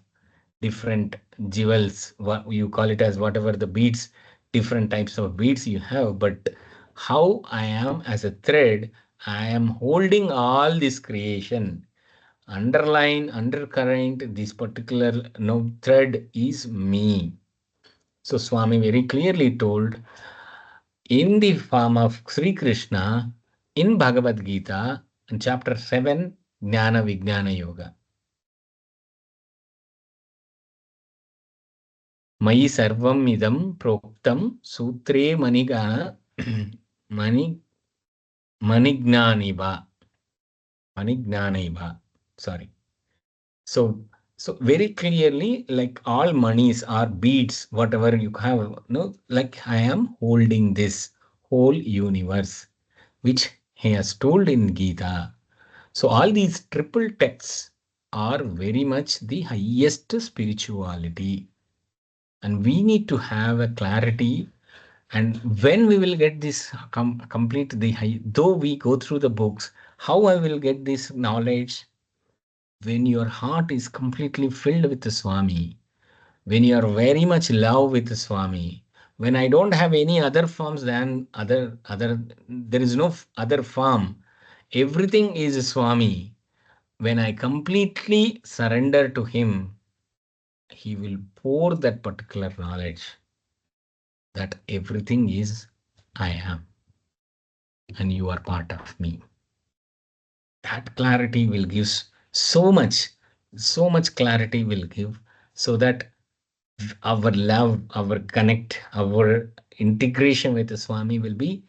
different jewels, what you call it as whatever the beads, different types of beads you have. But how I am as a thread, I am holding all this creation. Underline, undercurrent, this particular thread is me. So Swami very clearly told in the form of Sri Krishna in Bhagavad Gita in chapter 7, Jnana Vijnana Yoga. Mayi sarvam idam proktam sutre manigana manignaniva. Manignaniva. Sorry. So very clearly, like all monies or beads, whatever you have, like I am holding this whole universe, which he has told in Gita. So all these triple texts are very much the highest spirituality. And we need to have a clarity. And when we will get this complete, though we go through the books, how I will get this knowledge? When your heart is completely filled with the Swami, when you are very much love with the Swami, when I don't have any other forms than there is no other form. Everything is Swami. When I completely surrender to him, he will pour that particular knowledge that everything is I am and you are part of me. That clarity will give so much clarity will give, so that our love, our connect, our integration with the Swami will be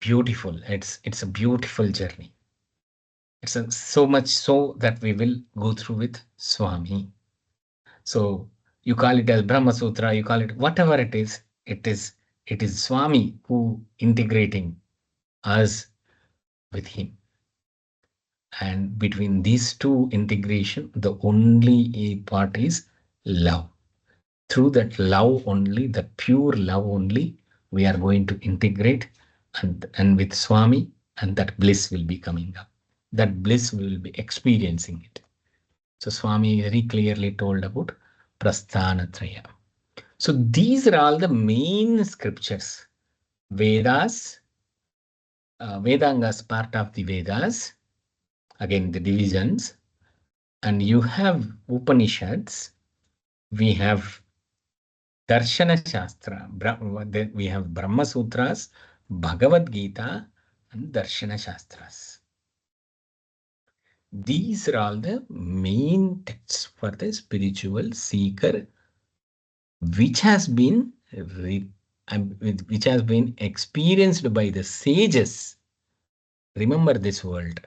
beautiful. It's a beautiful journey. It's so much so that we will go through with Swami. So you call it as Brahma Sutra, you call it whatever it is, it is Swami who integrating us with him. And between these two integration, the only part is love. Through that love only, that pure love only, we are going to integrate and with Swami, and that bliss will be coming up. That bliss we will be experiencing it. So Swami very clearly told about Prasthanatraya. So these are all the main scriptures. Vedas, Vedangas, part of the Vedas, again the divisions, and you have Upanishads, we have Darshana Shastra, we have Brahma Sutras, Bhagavad Gita, and Darshana Shastras. These are all the main texts for the spiritual seeker, which has been experienced by the sages. Remember this word.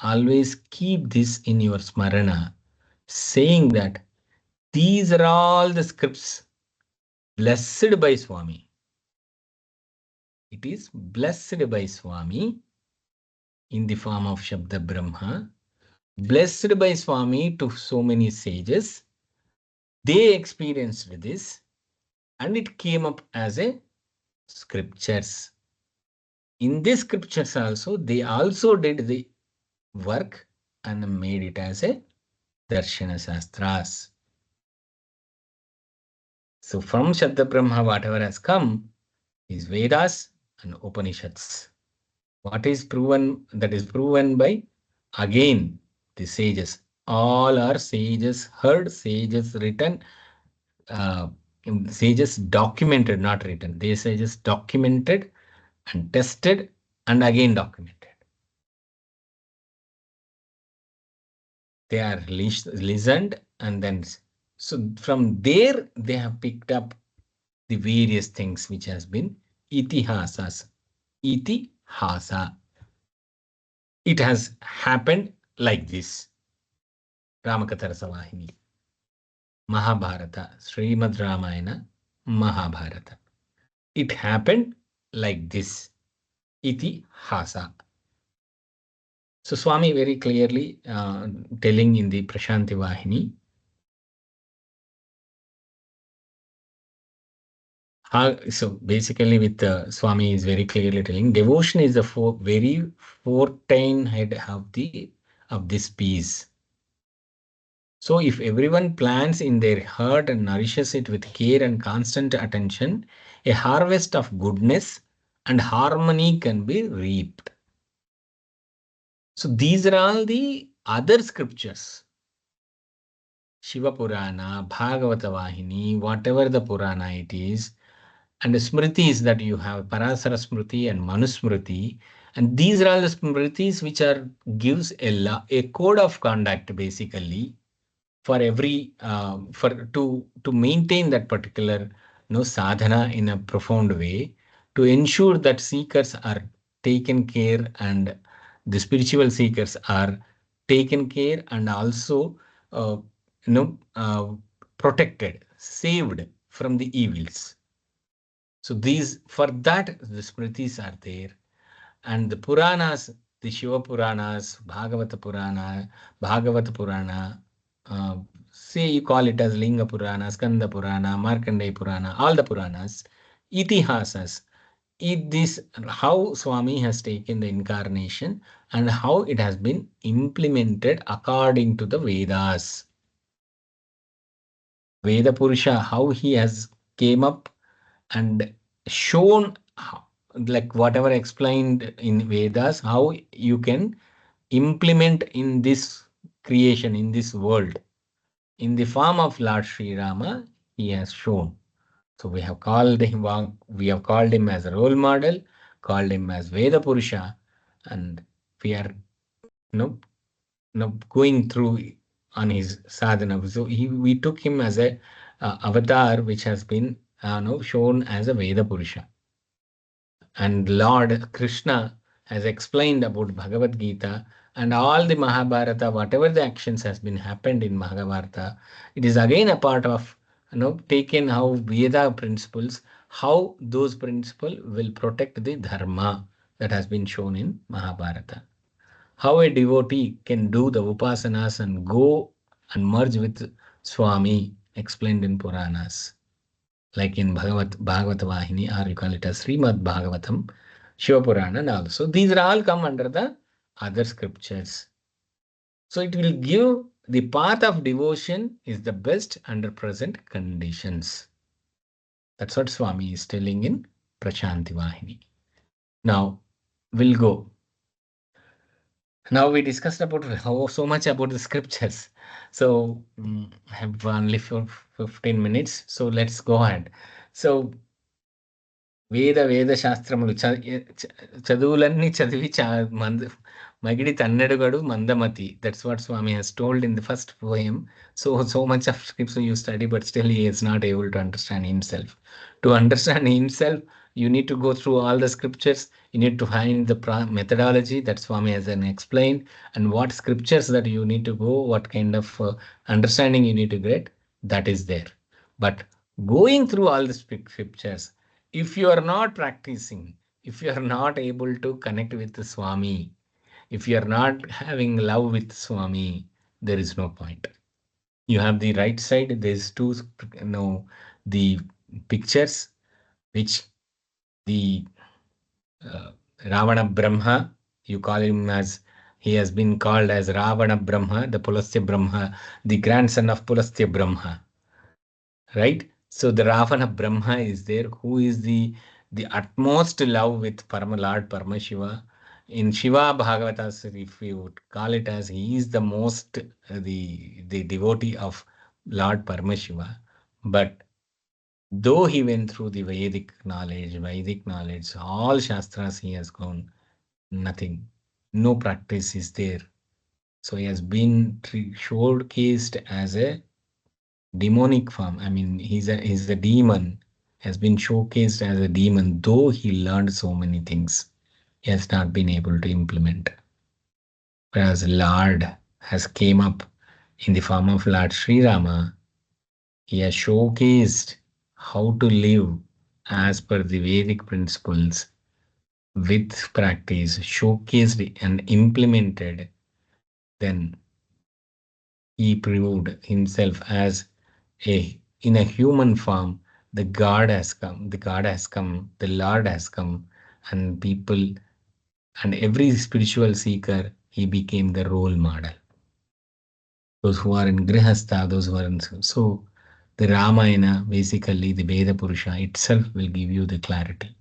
Always keep this in your smarana, saying that these are all the scripts blessed by Swami. It is blessed by Swami in the form of Shabda Brahma, blessed by Swami to so many sages. They experienced this and it came up as a scriptures. In these scriptures also, they also did the work and made it as a Darshana Shastras. So from Shabda Brahma, whatever has come is Vedas and Upanishads. What is proven? That is proven by, again, the sages. All are sages heard, sages written, uh, sages documented, not written. They sages documented and tested and again documented. They are listened and then, so from there they have picked up the various things which has been itihasas. Itihasa. It has happened like this. Ramakatharasavahini, Mahabharata, Srimad Ramayana, Mahabharata. It happened like this. Itihasa. So Swami very clearly telling in the Prashanti Vahini, so basically with Swami is very clearly telling devotion is the very fortine head of this piece. So if everyone plants in their heart and nourishes it with care and constant attention, a harvest of goodness and harmony can be reaped. So these are all the other scriptures. Shiva Purana, Bhagavata Vahini, whatever the Purana it is, and the Smritis that you have, Parasara Smriti and Manusmriti, and these are all the Smritis which are gives a code of conduct basically for every for to maintain that particular sadhana in a profound way, to ensure that seekers are taken care and the spiritual seekers are taken care and also uh, you know uh, protected, saved from the evils. So these, for that the smritis are there, and the Puranas, the Shiva Puranas, Bhagavata Purana, uh, say you call it as Linga Purana, Skanda Purana, Markandeya Purana, all the Puranas, Itihasas. This how Swami has taken the incarnation and how it has been implemented according to the Vedas. Veda Purusha, how he has came up and shown like whatever explained in Vedas, how you can implement in this creation, in this world, in the form of Lord Sri Rama, he has shown. So we have called him as a role model, called him as Veda Purusha, and we are going through on his sadhana. So we took him as a avatar, which has been shown as a Veda Purusha. And Lord Krishna has explained about Bhagavad Gita and all the Mahabharata, whatever the actions has been happened in Mahabharata, it is again a part of taken how Veda principles, how those principles will protect the dharma that has been shown in Mahabharata. How a devotee can do the upasanas and go and merge with Swami explained in Puranas, like in Bhagavata Vahini, or you call it as Srimad Bhagavatam, Shiva Purana, and also. These are all come under the other scriptures. So it will give the path of devotion is the best under present conditions. That's what Swami is telling in Prashanti Vahini. Now, we'll go. Now we discussed about how so much about the scriptures. So I have only for 15 minutes. So let's go ahead. So వేద శాస్త్రములు చదువులన్నీ చదివి మగిడి తన్నెడుగడు మందమతి. That's what Swami has told in the first poem. So much of scripture you study, but still he is not able to understand himself. To understand himself, you need to go through all the scriptures. You need to find the methodology that Swami has explained, and what scriptures that you need to go, what kind of understanding you need to get, that is there. But going through all the scriptures, if you are not practicing, if you are not able to connect with the Swami, if you are not having love with Swami, there is no point. You have the right side, there's two, the pictures which the Ravana Brahma, you call him as, he has been called as Ravana Brahma, the Pulastya Brahma, the grandson of Pulastya Brahma. Right? So the Ravana Brahma is there, who is the utmost love with Lord Paramashiva. in Shiva Bhagavatas, if you would call it as, he is the most the devotee of Lord Paramashiva. But though he went through the Vedic knowledge, all Shastras he has gone, nothing, no practice is there. So he has been showcased as a demonic form. I mean, he's a demon, has been showcased as a demon, though he learned so many things, he has not been able to implement. Whereas Lord has came up in the form of Lord Sri Rama, he has showcased how to live as per the Vedic principles with practice, showcased and implemented. Then he proved himself as in a human form. The God has come, the Lord has come, and people and every spiritual seeker, he became the role model. Those who are in Grihastha, those who are in. So, the Ramayana, basically the Veda Purusha itself will give you the clarity.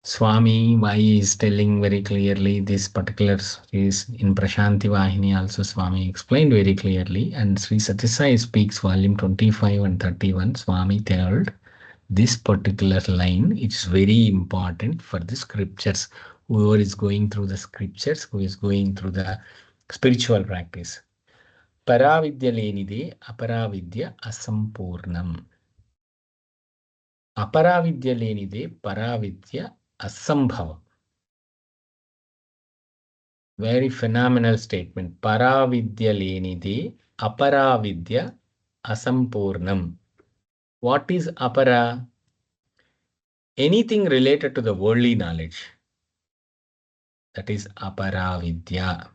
Swami, why is telling very clearly this particular is in Prashanti Vahini also Swami explained very clearly, and Sri Satisai speaks volume 25 and 31. Swami told this particular line, it's very important for the scriptures. Whoever is going through the scriptures, who is going through the spiritual practice. Paravidya lenide aparavidya asampurnam. Aparavidya lenide paravidya asambhavam. Very phenomenal statement. Paravidya lenide aparavidya asampurnam. What is apara? Anything related to the worldly knowledge. That is aparavidya.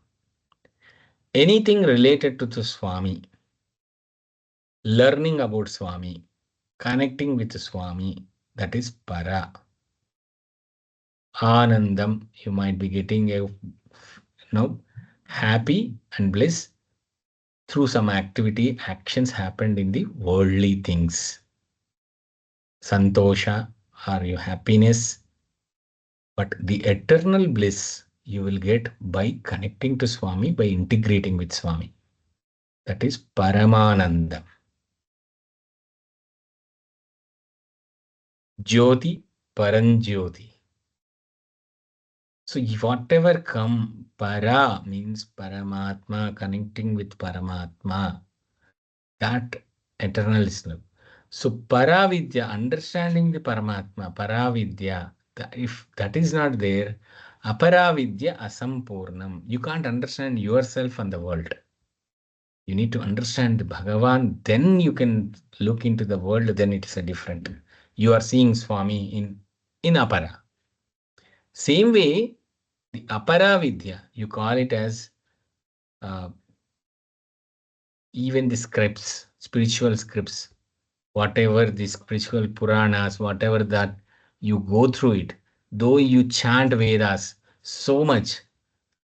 Anything related to the Swami. Learning about Swami. Connecting with the Swami. That is para. Anandam. You might be getting a happy and bliss through some activity, actions happened in the worldly things. Santosha, or your happiness. But the eternal bliss you will get by connecting to Swami, by integrating with Swami. That is Paramananda. Jyoti, Paranjyoti. So whatever come, para means Paramatma, connecting with Paramatma. That eternal is love. So Paravidya, understanding the Paramatma, Paravidya, if that is not there, Aparavidya Asampurnam. You can't understand yourself and the world. You need to understand the Bhagavan, then you can look into the world, then it is a different. You are seeing Swami in Apara. Same way, the Aparavidya, you call it as even the scripts, spiritual scripts, whatever the spiritual Puranas, whatever that you go through it, though you chant Vedas so much,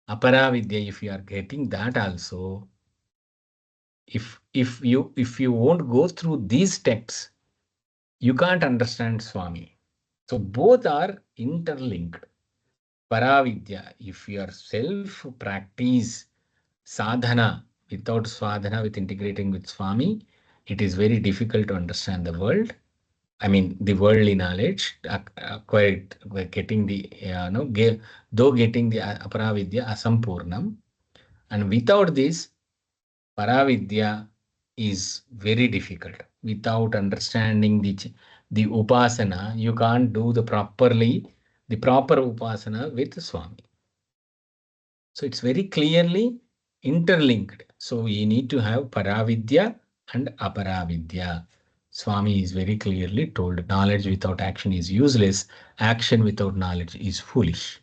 Aparavidya, if you are getting that also, if you won't go through these texts, you can't understand Swami. So both are interlinked. Paravidya, if you are self-practice sadhana, without sadhana, with integrating with Swami, it is very difficult to understand the world. I mean, the worldly knowledge, acquired, getting the, though getting the Aparavidya Asampurnam. And without this, Paravidya is very difficult. Without understanding the Upasana, you can't do the proper Upasana with Swami. So it's very clearly interlinked. So you need to have Paravidya and Aparavidya. Swami is very clearly told knowledge without action is useless. Action without knowledge is foolish.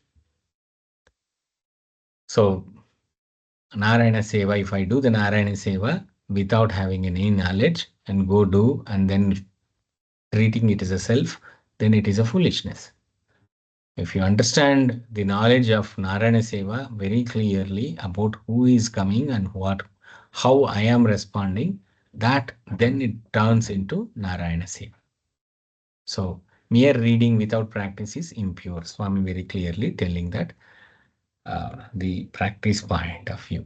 So Narayana Seva, if I do the Narayana Seva without having any knowledge and go do and then treating it as a self, then it is a foolishness. If you understand the knowledge of Narayana Seva very clearly about who is coming and how I am responding, that then it turns into Narayana Seva. So mere reading without practice is impure. Swami very clearly telling that the practice point of view.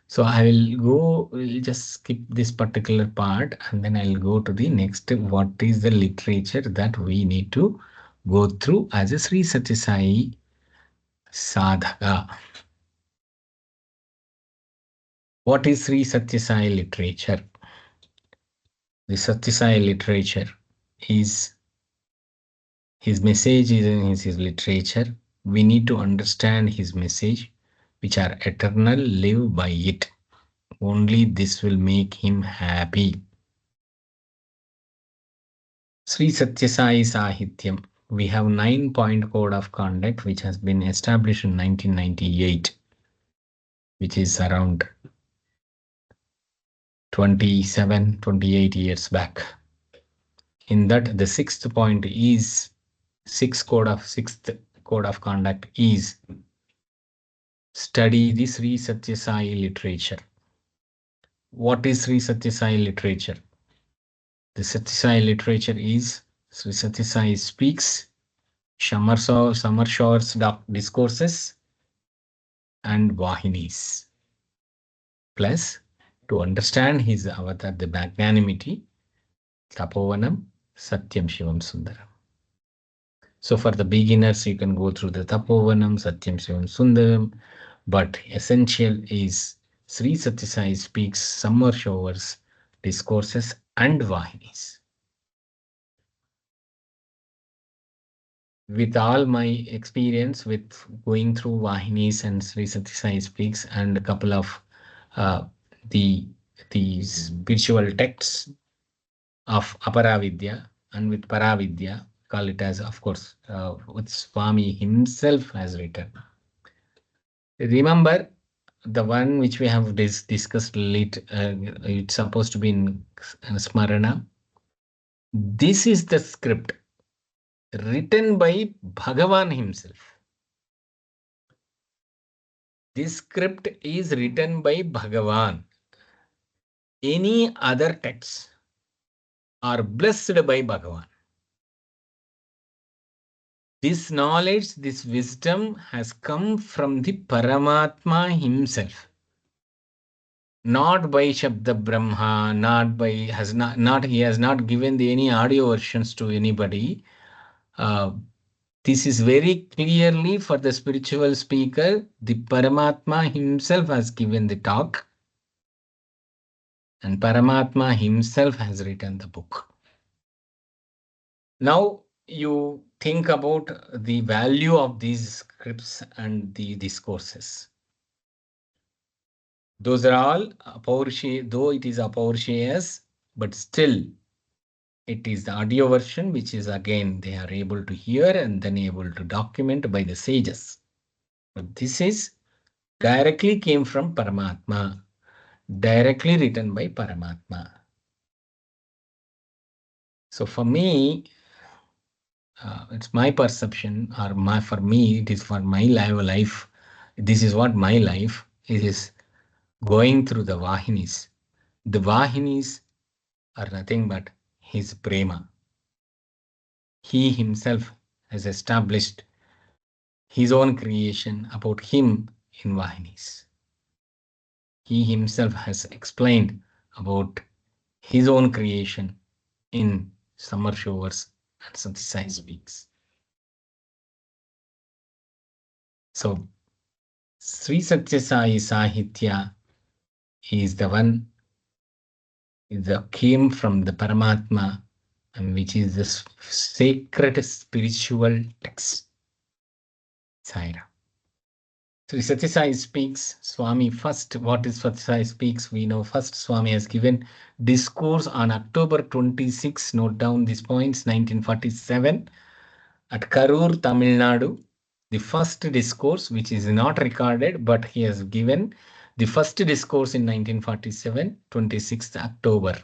So we'll just skip this particular part and then I'll go to the next. What is the literature that we need to go through as a Sri Satya Sai sadhaka? What is Sri Satya Sai literature? The Satya Sai literature is his message is in his literature. We need to understand his message, which are eternal, live by it. Only this will make him happy. Sri Satya Sai Sahityam. We have 9-point code of conduct which has been established in 1998, which is around 28 years back. In that, the sixth code of conduct is study the Sri Satya Sai literature. What is Sri Satya Sai literature? The Satya Sai literature is Sri Satya Sai speaks, Summer Shores discourses, and Vahinis. Plus, to understand his avatar, the magnanimity, Tapovanam, Satyam Shivam Sundaram. So for the beginners, you can go through the Tapovanam, Satyam Shivam Sundaram, but essential is Sri Satya Sai speaks, Summer Showers, discourses, and Vahinis. With all my experience with going through Vahinis and Sri Satya Sai speaks and a couple of the spiritual texts of Aparavidya, and with Paravidya, call it as, of course, what Swami himself has written. Remember, the one which we have discussed late, it's supposed to be in Smarana. This is the script written by Bhagavan himself. This script is written by Bhagavan. Any other texts are blessed by Bhagavan. This knowledge, this wisdom has come from the Paramatma himself. Not by Shabda Brahma, he has not given any audio versions to anybody. This is very clearly for the spiritual speaker. The Paramatma himself has given the talk. And Paramatma himself has written the book. Now you think about the value of these scripts and the discourses. Those are all Apaurusheya, though it is Apaurusheya's, but still it is the audio version, which is again they are able to hear and then able to document by the sages. But this is directly came from Paramatma, directly written by Paramatma. So for me, it's my perception, or for me, it is for my life. This is what my life is going through the Vahinis. The Vahinis are nothing but his prema. He himself has established his own creation about him in Vahinis. He himself has explained about his own creation in Summer Showers and Satya Sai Speaks. So, Sri Satya Sai Sahitya is the one that came from the Paramatma, and which is the sacred spiritual text. Saira. Sri Satya Sai Speaks, Swami first, what is Satya Sai Speaks? We know first Swami has given discourse on October 26, note down these points, 1947, at Karur, Tamil Nadu. The first discourse, which is not recorded, but he has given the first discourse in 1947, 26th October.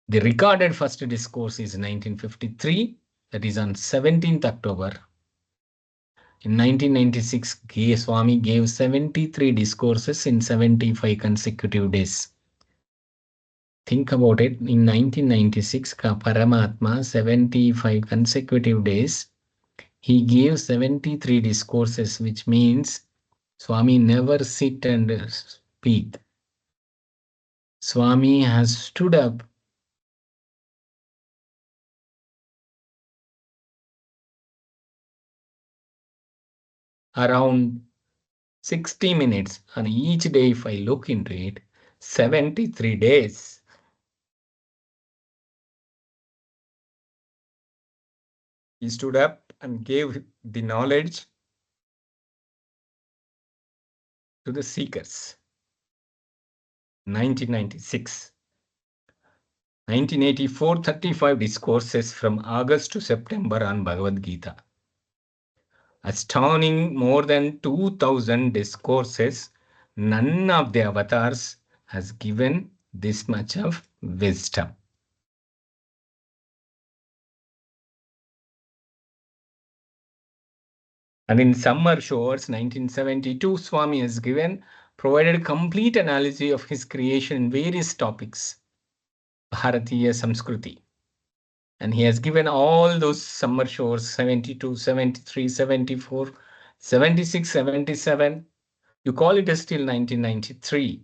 The recorded first discourse is 1953, that is on 17th October. In 1996, Swami gave 73 discourses in 75 consecutive days. Think about it. In 1996, Paramatma, 75 consecutive days, he gave 73 discourses, which means Swami never sit and speak. Swami has stood up around 60 minutes on each day. If I look into it, 73 days. He stood up and gave the knowledge to the seekers. 1996. 1984, 35 discourses from August to September on Bhagavad Gita. Astounding, more than 2,000 discourses. None of the avatars has given this much of wisdom. And in Summer Shores, 1972, Swami has provided complete analysis of his creation in various topics, Bharatiya Samskruti. And he has given all those Summer Shores, 72, 73, 74, 76, 77. You call it as still 1993.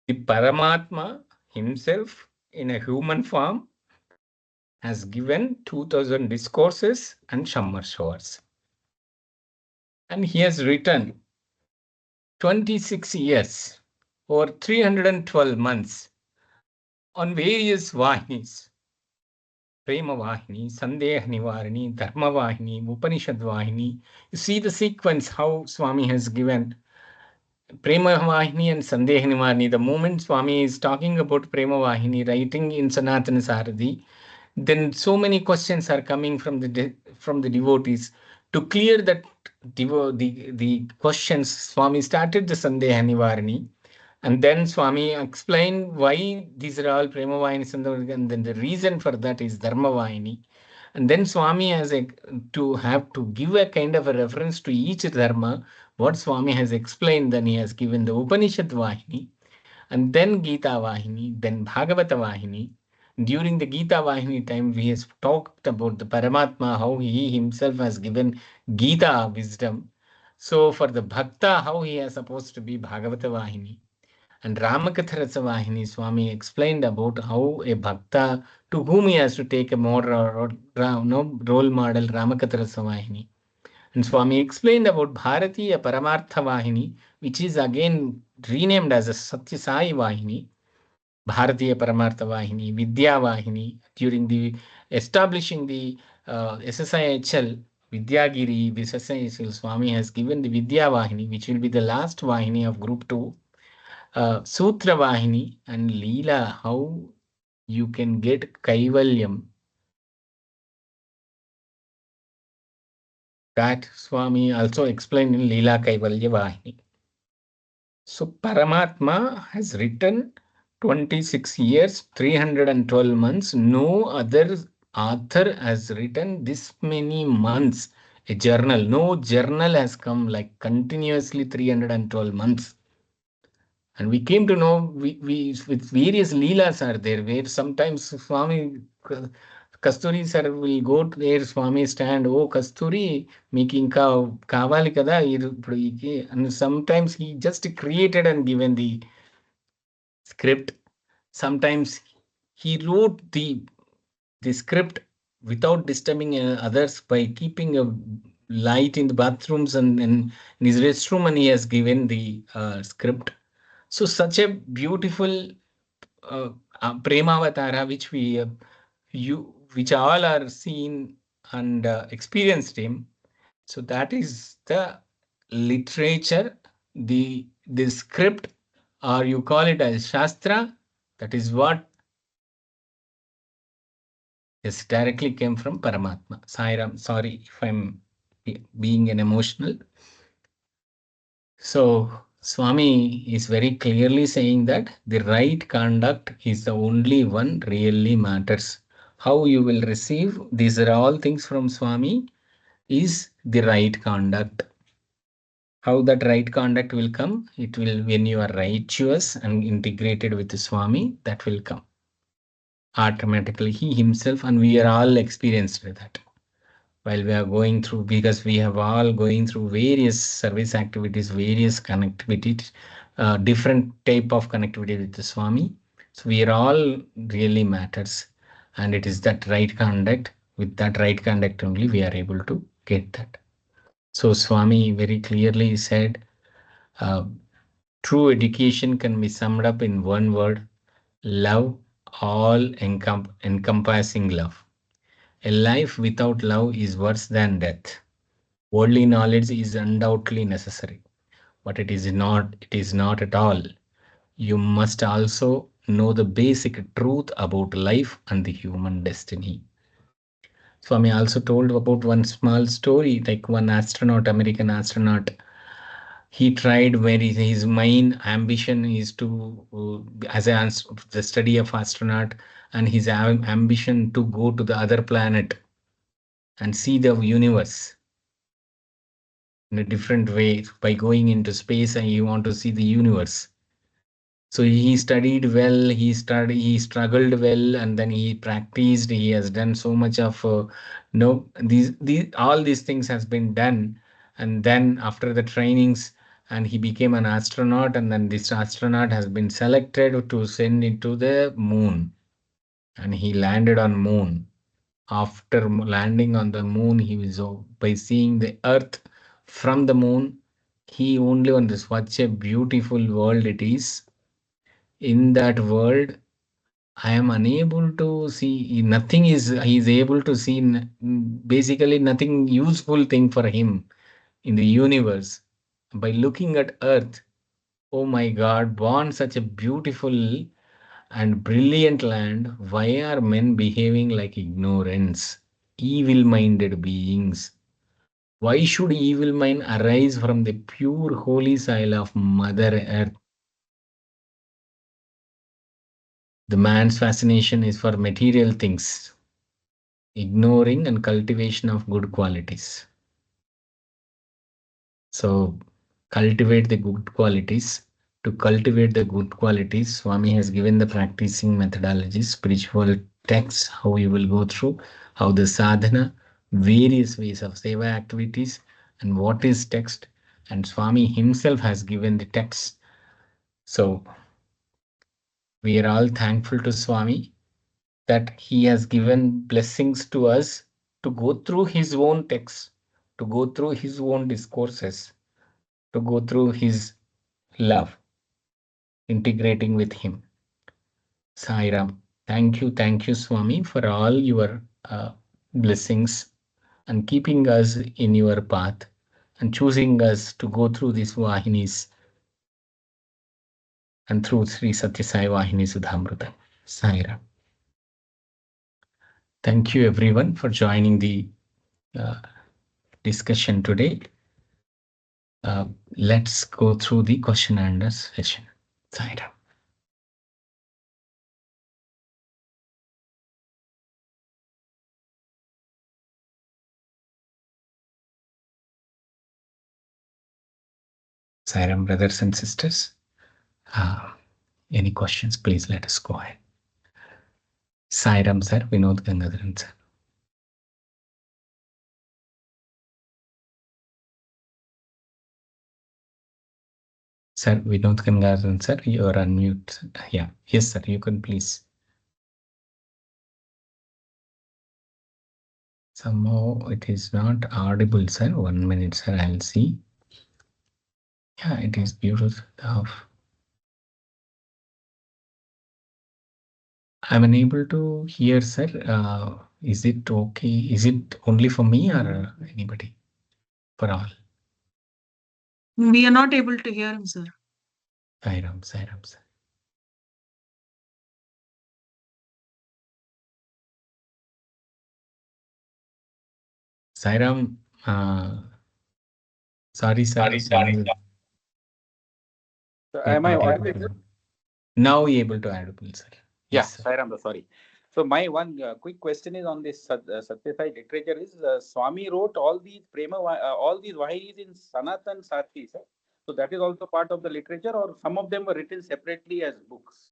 The Paramatma himself in a human form has given 2,000 discourses and Summer Shores. And he has written 26 years or 312 months on various Vahinis. Prema Vahini, Sandeha Nivarani, Dharma Vahini, Upanishad Vahini. You see the sequence how Swami has given Prema Vahini and Sandeha Nivarani. The moment Swami is talking about Prema Vahini, writing in Sanatana Saradi, then so many questions are coming from the devotees. To clear that the questions, Swami started the Sandeha Nivarani, and then Swami explained why these are all Prema Vahini, and then the reason for that is Dharma Vahini. And then Swami has to give a kind of a reference to each Dharma, what Swami has explained, then he has given the Upanishad Vahini, and then Gita Vahini, then Bhagavata Vahini. During the Gita Vahini time, we have talked about the Paramatma, how he himself has given Gita wisdom. So for the Bhakta, how he is supposed to be Bhagavata Vahini. And Ramakatharasa Vahini, Swami explained about how a Bhakta, to whom he has to take a more role model, Ramakatharasa Vahini. And Swami explained about Bharatiya Paramartha Vahini, which is again renamed as a Satya Sai Vahini. Bharatiya Paramartha Vahini, Vidya Vahini, during the establishing the SSIHL, Vidyagiri, SSIHL, Swami has given the Vidya Vahini, which will be the last Vahini of Group 2, Sutra Vahini, and Leela, how you can get Kaivalyam. That Swami also explained in Leela Kaivalya Vahini. So Paramatma has written 26 years, 312 months. No other author has written this many months a journal. No journal has come like continuously 312 months. And we came to know we with various leelas are there, where sometimes Swami Kasturi sir will go to their Swami stand, oh Kasturi, making kavali kada, and sometimes he just created and given the script. Sometimes he wrote the script without disturbing others by keeping a light in the bathrooms and in his restroom, and he has given the script. So such a beautiful Premavatara, which which all are seen and experienced him. So that is the literature, the script, or you call it as Shastra. That is what is directly came from Paramatma. Sairam, sorry if I'm being an emotional. So Swami is very clearly saying that the right conduct is the only one really matters. How you will receive, these are all things from Swami, is the right conduct. How that right conduct will come? It will when you are righteous and integrated with the Swami, that will come automatically. He himself, and we are all experienced with that while we are going through, because we have all going through various service activities, various connectivities, different type of connectivity with the Swami. So we are all really matters, and it is that right conduct. With that right conduct only, we are able to get that. So Swami very clearly said, uh, true education can be summed up in one word: love, all encompassing love. A life without love is worse than death. Worldly knowledge is undoubtedly necessary, but it is not at all. You must also know the basic truth about life and the human destiny. Swami also told about one small story, like one astronaut, American astronaut. He tried where his main ambition is to, as the study of astronaut, and his ambition to go to the other planet and see the universe in a different way. By going into space and you want to see the universe, so he studied well, he struggled well, and then he practiced. He has done so much of no these all these things has been done. And then after the trainings, and he became an astronaut, and then this astronaut has been selected to send into the moon, and he landed on moon. After landing on the moon, he was by seeing the earth from the moon, he only wonders such a beautiful world it is. In that world, I am unable to see nothing. Is he is able to see basically nothing useful thing for him in the universe. By looking at earth, oh my God, born such a beautiful and brilliant land, why are men behaving like ignorance, evil minded beings? Why should evil mind arise from the pure holy soil of Mother Earth? The man's fascination is for material things, ignoring and cultivation of good qualities. So, cultivate the good qualities. To cultivate the good qualities, Swami has given the practicing methodologies, spiritual texts, how you will go through, how the sadhana, various ways of seva activities, and what is text. And Swami himself has given the text. So, we are all thankful to Swami that he has given blessings to us to go through his own texts, to go through his own discourses, to go through his love, integrating with him. Sairam, thank you, Swami, for all your blessings and keeping us in your path and choosing us to go through these Vahinis and through Sri Satya Sai Vahini Sudhamruta. Sairam. Thank you, everyone, for joining the uh, discussion today. Let's go through the question and answer session. Sairam. Sairam, brothers and sisters. Any questions, please let us go ahead. Sairam, sir. Vinod Gangadharan, sir. Sir, Vinod Gangadharan, sir, you are unmute. Yeah. Yes, sir. You can please. Somehow it is not audible, sir. 1 minute, sir. I'll see. Yeah, it is beautiful. I'm unable to hear, sir. Is it okay? Is it only for me or anybody? For all. We are not able to hear him, sir. Sairam, Sairam, sir. Sairam, sorry, sir. So We are am I not able audible? to. Now we able to audible, sir. Yeah, Yes, sir. Sairam, sorry. So my one quick question is on this Satyasai literature is Swami wrote all these all these Vahinis in Sanatan Sarthi, sir. So that is also part of the literature, or some of them were written separately as books.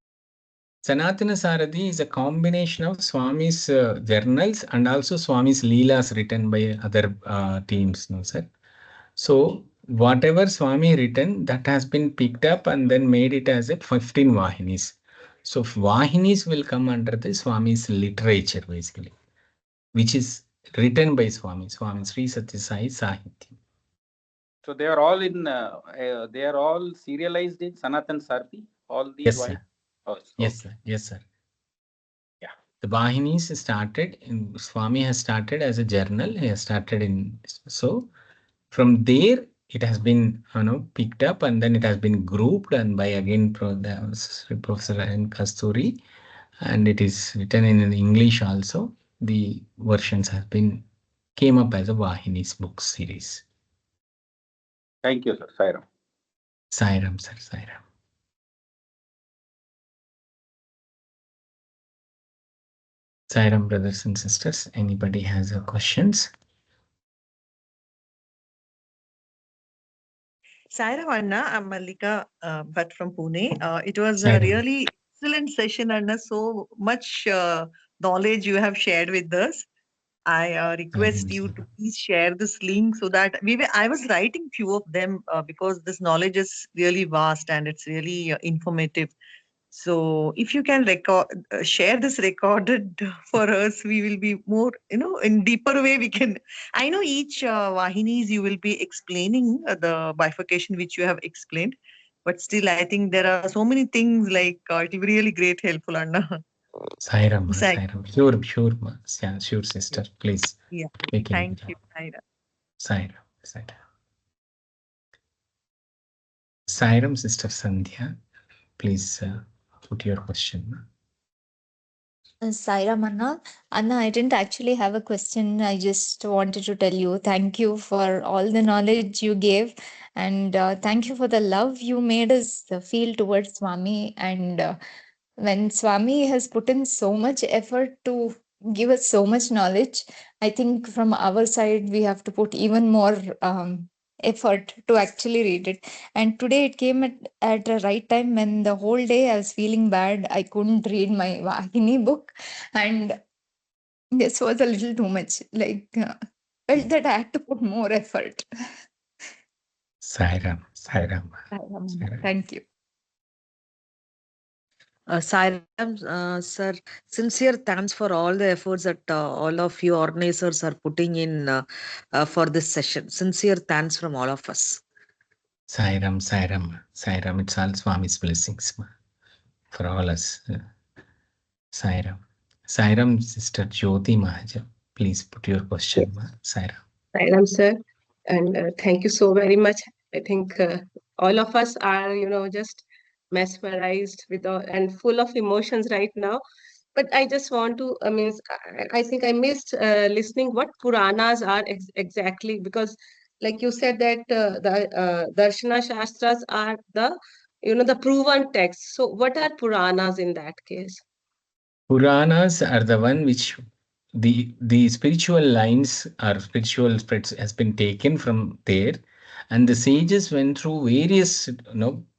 Sanatana Sarathi is a combination of Swami's journals and also Swami's Leelas written by other teams, no sir. So whatever Swami written, that has been picked up and then made it as a 15 Vahinis. So Vahinis will come under the Swami's literature basically, which is written by Swami, Swami Sri Satya Sai Sahitya. So they are all in they are all serialized in Sanatan Sarthi. All these Yes, Vahinis. sir. Oh, Yes, okay. sir. Yes, sir. Yeah. The Vahinis started, Swami has started as a journal. He has started in, so from there it has been picked up and then it has been grouped and by again Professor N. Kasturi, and it is written in English also. The versions have been came up as a Vahinis book series. Thank you, sir. Sairam. Sairam, sir, Sairam. Sairam, brothers and sisters. Anybody has a questions? Saira Anna, I'm Malika, but from Pune. It was a Sairam. really excellent session, Anna. So much knowledge you have shared with us. I request Sairam, you to Sairam. please share this link so that I was writing few of them because this knowledge is really vast and it's really informative. So if you can share this recorded for us, we will be more, in deeper way we can. I know each Vahinis you will be explaining the bifurcation which you have explained, but still I think there are so many things like it will be really great helpful, Anna. Sairam, Thank Sairam. Sure, sure, yeah, sure, you. sister. Please, Yeah. we can Thank do you, that. Saira. Sairam, Sairam. Sairam, sister Sandhya. Please put your question. Saira Manna. Anna, I didn't actually have a question. I just wanted to tell you thank you for all the knowledge you gave. And thank you for the love you made us feel towards Swami. And when Swami has put in so much effort to give us so much knowledge, I think from our side, we have to put even more effort to actually read it. And today it came at the right time when the whole day I was feeling bad. I couldn't read my Vahini book, and this was a little too much. Like, felt that I had to put more effort. Sairam, Sairam, Sairam. Thank you. Sairam, sir, sincere thanks for all the efforts that all of you organizers are putting in for this session. Sincere thanks from all of us. Sairam, Sairam, Sairam. It's all Swami's blessings for all us. Sairam. Sairam, sister Jyoti Mahaja. Please put your question, Sairam. Sairam sir, and thank you so very much. I think all of us are, just mesmerized with all, and full of emotions right now. But I just want to, I think I missed listening what Puranas are exactly, because like you said that the Darshana Shastras are the proven texts. So what are Puranas in that case? Puranas are the one which the spiritual lines or spiritual spreads has been taken from there, and the sages went through various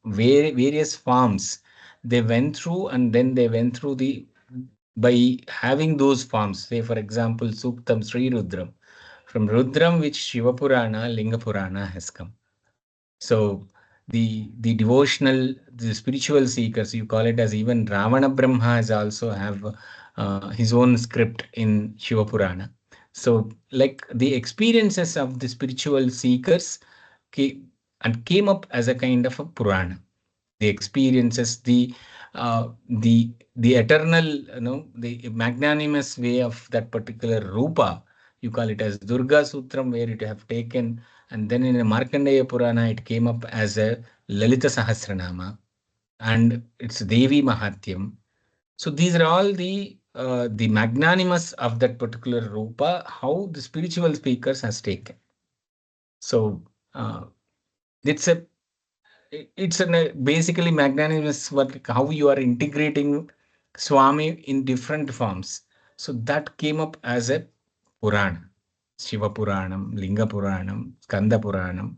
various forms. They went through and then they went through the by having those forms. Say for example, Suktam Sri Rudram. From Rudram, which Shiva Purana, Linga Purana has come. So the devotional, the spiritual seekers, you call it as even Ravana Brahma has also have his own script in Shiva Purana. So like the experiences of the spiritual seekers came up as a kind of a Purana. The experiences, the eternal, the magnanimous way of that particular Rupa, you call it as Durga Sutram, where it have taken, and then in a Markandeya Purana, it came up as a Lalita Sahasranama, and it's Devi Mahatyam. So these are all the magnanimous of that particular Rupa, how the spiritual speakers has taken. So it's a it's basically magnanimous, what how you are integrating Swami in different forms. So that came up as a Purana. Shiva Puranam, Linga Puranam, Skanda Puranam.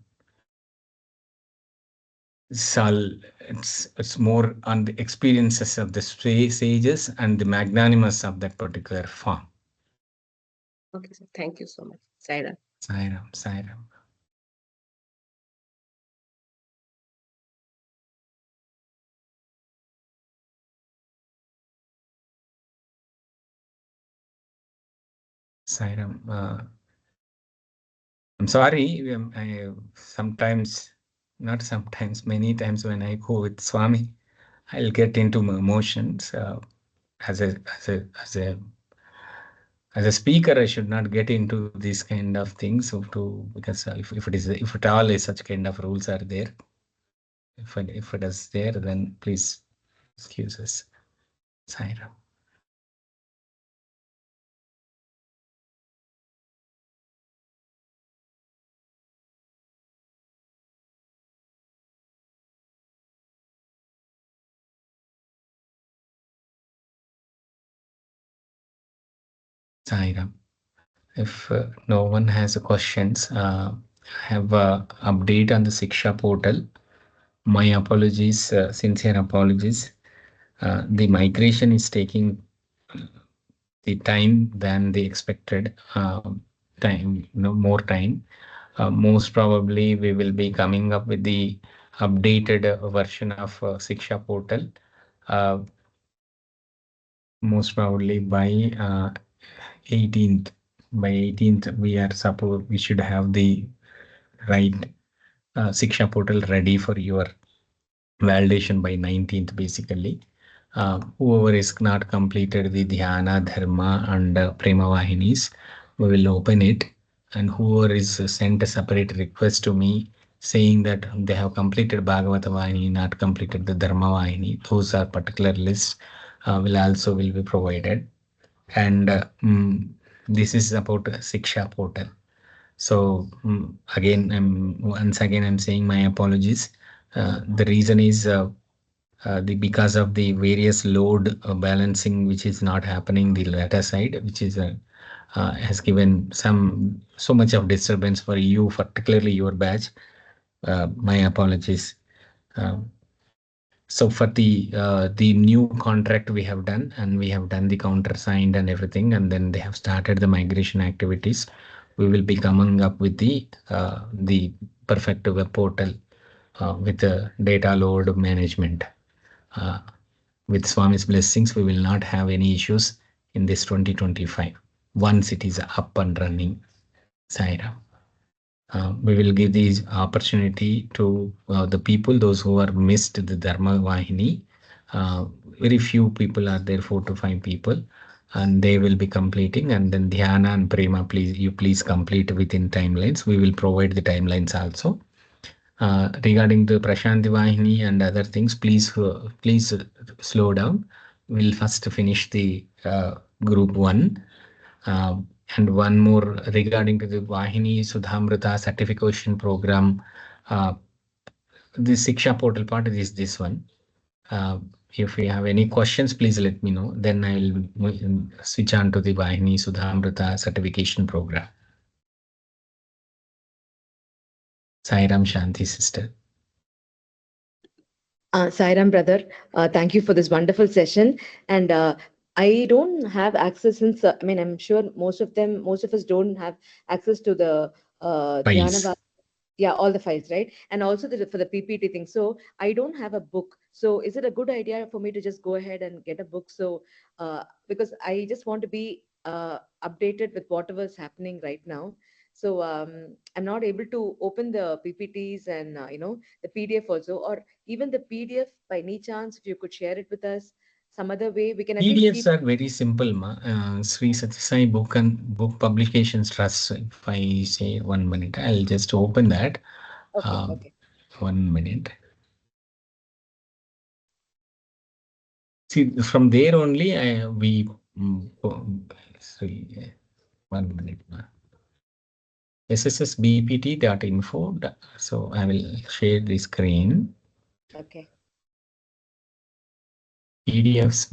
It's more on the experiences of the sages and the magnanimous of that particular form. Okay, sir. Thank you so much. Saira. Sairam, Sairam. Sairam. I'm sorry. I sometimes, not sometimes, many times when I go with Swami, I'll get into my emotions. As a as a as a as a speaker, I should not get into these kind of things. So to because if at all is such kind of rules are there, if it is there, then please excuse us. Sairam. Sairam. If no one has questions, I have a update on the Siksha portal. My apologies, sincere apologies. The migration is taking the time than the expected time, more time. Most probably, we will be coming up with the updated version of Siksha portal. Uh, Most probably by 18th. By 18th, we should have the right Siksha portal ready for your validation by 19th, basically. Whoever is not completed the Dhyana, Dharma, and Prema Vahinis, we will open it. And whoever is sent a separate request to me saying that they have completed Bhagavata Vahini, not completed the Dharma Vahini, those are particular lists will be provided. And this is about Siksha portal. So again, I'm saying my apologies. The reason is because of the various load balancing which is not happening the latter side, which is has given so much of disturbance for you, particularly your batch. My apologies. Um, so for the new contract we have done, and we have done the countersigned and everything, and then they have started the migration activities. We will be coming up with the perfect web portal with the data load management. Uh, with Swami's blessings, we will not have any issues in this 2025 once it is up and running. Saira. We will give these opportunity to the people, those who are missed the Dharma Vahini. Very few people are there, 4 to 5 people, and they will be completing. And then Dhyana and Prema, please complete within timelines. We will provide the timelines also. Regarding the Prashanti Vahini and other things, please slow down. We'll first finish the group 1. And one more regarding to the Vahini Sudhamrita certification program. Uh, the Siksha portal part is this one. If you have any questions, please let me know. Then I'll switch on to the Vahini Sudhamrita certification program. Sairam Shanti sister. Sairam brother, thank you for this wonderful session. And I don't have access since, I mean, I'm sure most of us don't have access to the Files. Dhyana. Yeah, all the files, right? And also for the PPT thing. So I don't have a book. So is it a good idea for me to just go ahead and get a book? So because I just want to be updated with whatever is happening right now. So I'm not able to open the PPTs and the PDF also, or even the PDF by any chance. If you could share it with us some other way, we can at least PDFs keep. are very simple, ma. Sri Satyasai Book Publications Trust. If I say 1 minute, I'll just open that. Okay, Um, okay. 1 minute. See, from there only sorry, 1 minute. sssbpt.info. So I will share the screen. Okay. PDFs,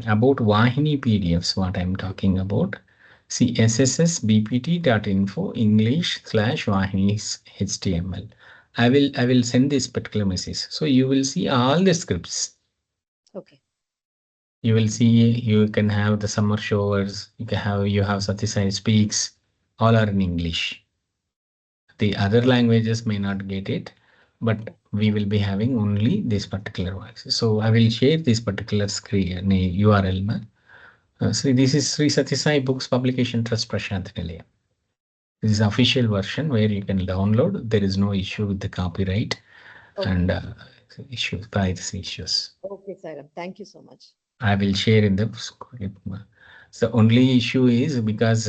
about Vahini PDFs, what I'm talking about. See, sssbpt.info English/Vahini's HTML. I will send this particular message. So you will see all the scripts. Okay. You will see, you can have the summer showers, you have Satisai speaks, all are in English. The other languages may not get it, but we will be having only this particular voice. So I will share this particular screen URL. So this is Sri Satisai Books Publication Trust Prashant Nilayam. This is official version where you can download. There is no issue with the copyright and issues, privacy issues. Okay, Sairam. Thank you so much. I will share in the script. The only issue is because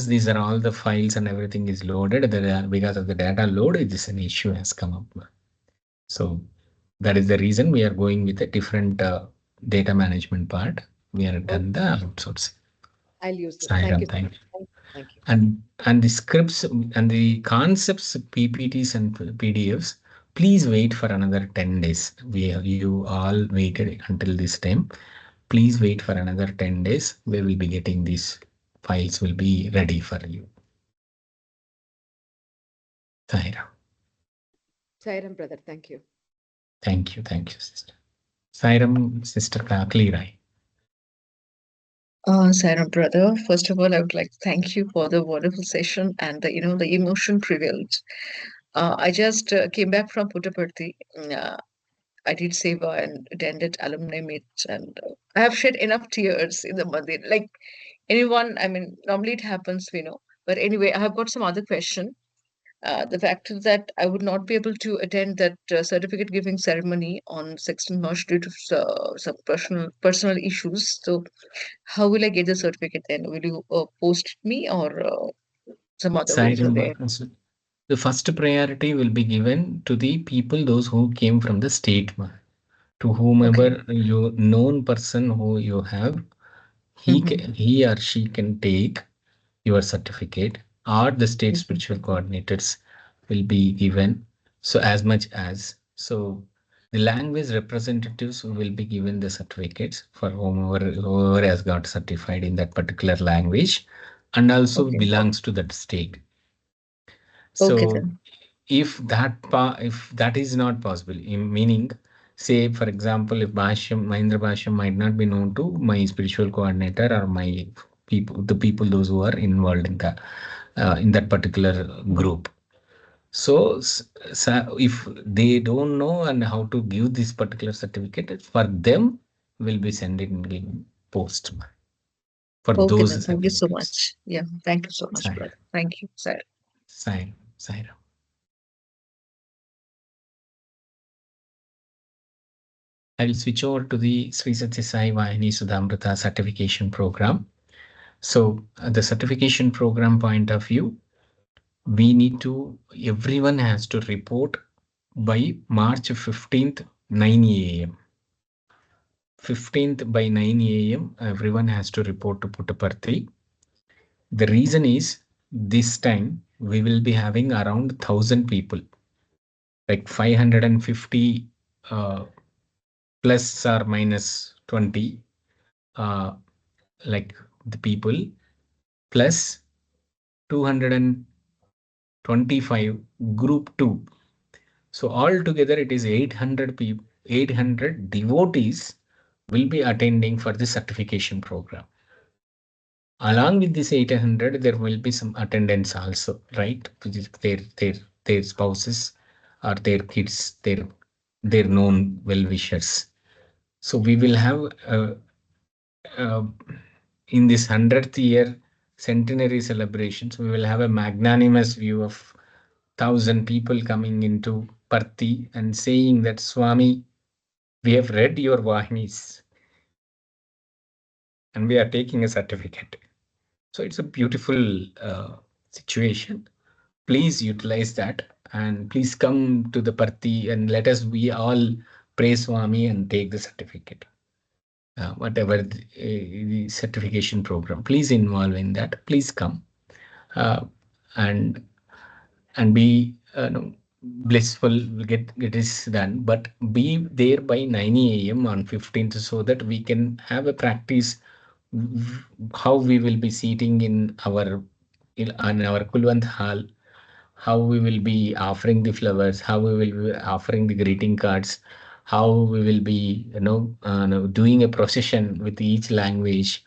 these are all the files and everything is loaded, because of the data load, this an issue has come up. So that is the reason we are going with a different data management part. We are done the outsourcing. I'll use this. Thank Sairam, you. thank you. Thank you. And the scripts and the concepts, PPTs and PDFs, please wait for another 10 days. You all waited until this time. Please wait for another 10 days. We will be getting these files will be ready for you. Sairam. Sairam, brother. Thank you. Thank you, sister. Sairam, sister Kakli Rai. Sarah, brother, first of all, I would like to thank you for the wonderful session and the emotion prevailed. I just came back from Puttaparthi. I did seva and attended alumni meets, and I have shed enough tears in the mandir. Like anyone, I mean, normally it happens, we know. But anyway, I have got some other question. The fact is that I would not be able to attend that certificate giving ceremony on 16 March due to some personal issues. So, how will I get the certificate then? Will you post it me or some other ways are there? Sairam, the first priority will be given to the people, those who came from the state. To Okay. whomever you known person who you have, Mm-hmm. he or she can take your certificate, or the state Mm-hmm. spiritual coordinators will be given. So as much as so the language representatives will be given the certificates for whoever has got certified in that particular language and also Okay. belongs to that state. Okay So then. if that is not possible, meaning, say for example, if Mahindra Bhashyam might not be known to my spiritual coordinator or my people, the people those who are involved in that particular group. So, if they don't know and how to give this particular certificate, for them will be sending in post for Okay then. those Thank you so certificates. much. Yeah. Thank you so much, Sai, brother. Thank you, sir. Sai. I will switch over to the Sri Satya Sai Vahini Sudhamrita certification program. So, the certification program point of view, we need to, everyone has to report by March 15th, 9 a.m. 15th by 9 a.m. Everyone has to report to Puttaparthi. The reason is this time we will be having around 1,000 people, like 550 plus or minus 20, like the people plus 225 group 2. So altogether it is 800 people, 800 devotees will be attending for the certification program. Along with this 800, there will be some attendants also, right? Which is their spouses or their kids, their known well-wishers. So we will have uh, in this 100th year centenary celebrations, we will have a magnanimous view of 1,000 people coming into Parthi and saying that Swami, we have read your Vahinis and we are taking a certificate. So it's a beautiful situation. Please utilize that and please come to the Parthi and let us, we all praise Swami and take the certificate. Whatever the certification program, please involve in that. Please come uh, and be no, blissful, get this done, but be there by 9 a.m. on 15th so that we can have a practice how we will be seating in our Kulwant hall, how we will be offering the flowers, how we will be offering the greeting cards, how we will be, doing a procession with each language,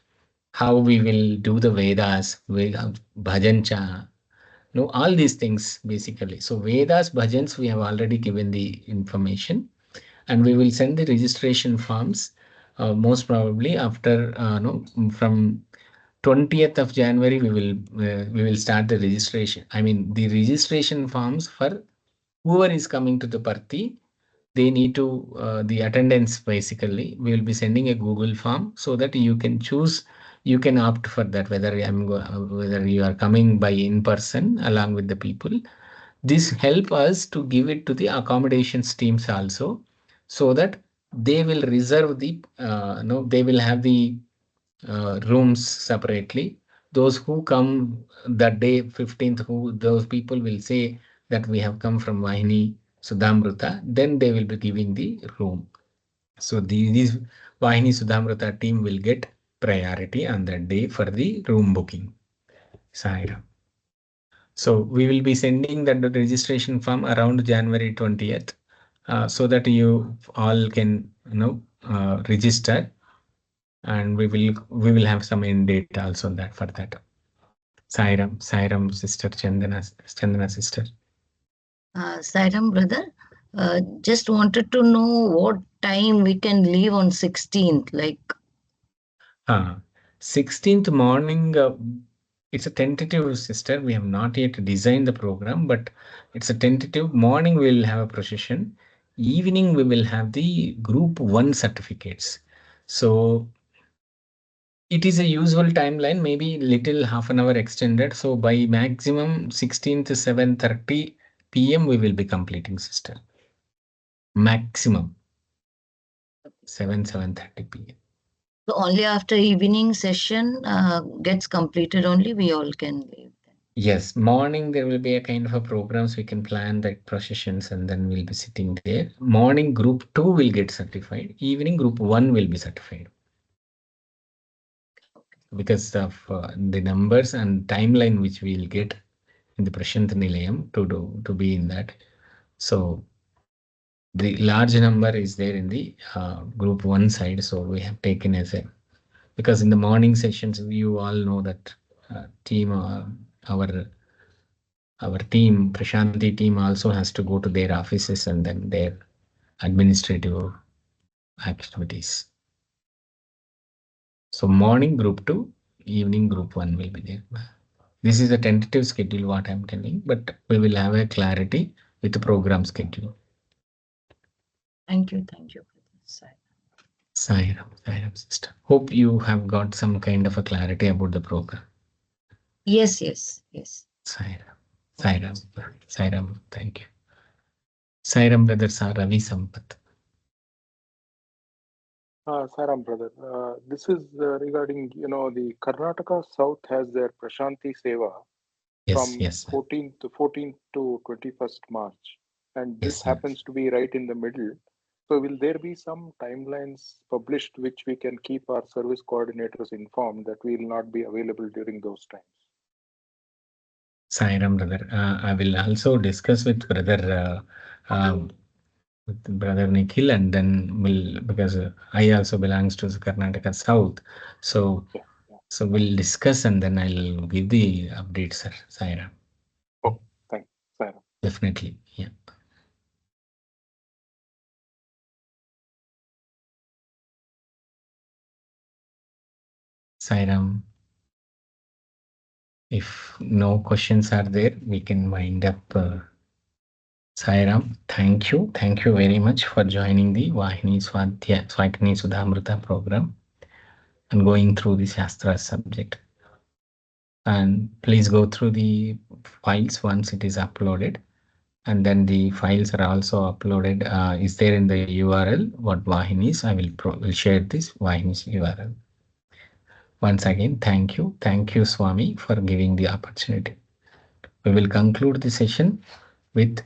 how we will do the Vedas, bhajan cha, no, all these things basically. So Vedas, bhajans, we have already given the information, and we will send the registration forms. Most probably after no from 20th of January, we will start the registration. I mean the registration forms for whoever is coming to the party. They need to the attendance basically. We will be sending a Google form so that you can choose. You can opt for that whether you are coming by in person along with the people. This help us to give it to the accommodations teams also, so that they will reserve the no they will have the rooms separately. Those who come that day 15th, who those people will say that we have come from Vahini Sudhamruta, then they will be giving the room. So these Vahini Sudhamruta team will get priority on that day for the room booking. Saira. So we will be sending that registration form around January 20th, so that you all can register, and we will have some end date also on that for that. Sairam sister, Chandana sister. Sairam brother, just wanted to know what time we can leave on 16th. Like, 16th morning, it's a tentative, sister. We have not yet designed the program, but it's a tentative. Morning, we will have a procession. Evening, we will have the group 1 certificates. So it is a usual timeline, maybe little half an hour extended. So by maximum 16th 7:30 p.m. we will be completing, sister. Maximum 7:30 p.m. so only after evening session gets completed, only we all can leave. Yes, morning there will be a kind of a programs we can plan like processions, and then we'll be sitting there. Morning group 2 will get certified. Evening group 1 will be certified. Because of the numbers and timeline which we'll get in the Prashant Nilayam to be in that. So the large number is there in the group 1 side. So we have taken as a, because in the morning sessions, you all know that team, our team, Prashanti team also has to go to their offices and then their administrative activities. So morning group 2, evening group 1 will be there. This is a tentative schedule, what I'm telling, but we will have a clarity with the program schedule. Thank you. Sairam, sister. Hope you have got some kind of a clarity about the program. Yes. Sairam, thank you. Sairam brother Ravi Sampath. Saram brother, this is regarding, the Karnataka South has their Prashanti Seva from Yes. 14th to 21st March, and this Yes. happens to be right in the middle. So will there be some timelines published which we can keep our service coordinators informed that we will not be available during those times? Sairam brother, I will also discuss with brother Nikhil, and then because I also belongs to the Karnataka South, so we'll discuss and then I'll give the update, sir. Sairam. Oh, thanks, Sairam. Definitely, yeah. Sairam. If no questions are there, we can wind up. Sairam, thank you. Thank you very much for joining the Vahini Swakini Sudhamruta program and going through the Shastras subject. And please go through the files once it is uploaded. And then the files are also uploaded. Is there in the URL what Vahinis? I will share this Vahinis URL. Once again, thank you. Thank you, Swami, for giving the opportunity. We will conclude the session with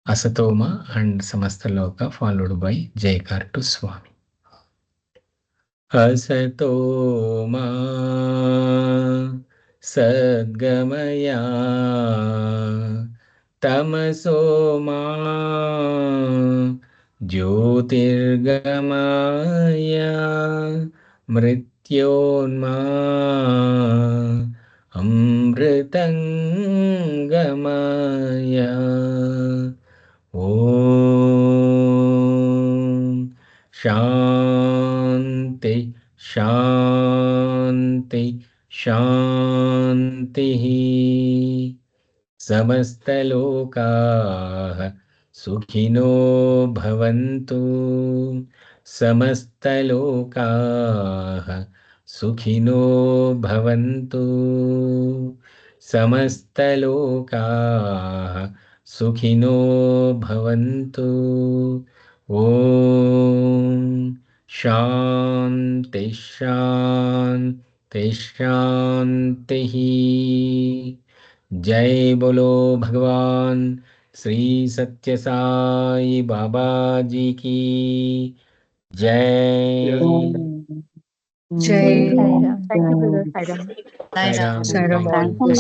Asatoma and Samastaloka, followed by Jaykar to Swami. Asatoma Sadgamaya Tamasoma Jyotirgamaya Mrityonma Amritangamaya Om Shanti Shanti Shanti समस्तलोकाः सुखिनो भवन्तु समस्तलोकाः सुखिनो भवन्तु समस्तलोकाः सुखिनो भवन्तु ॐ शान्ति शान्ति शान्तिः जय बोलो भगवान श्री सत्य साई बाबा जी की जय Jai Sai Ram. Thank you, brother. Sai Ram. Sai Ram Saram thank all. You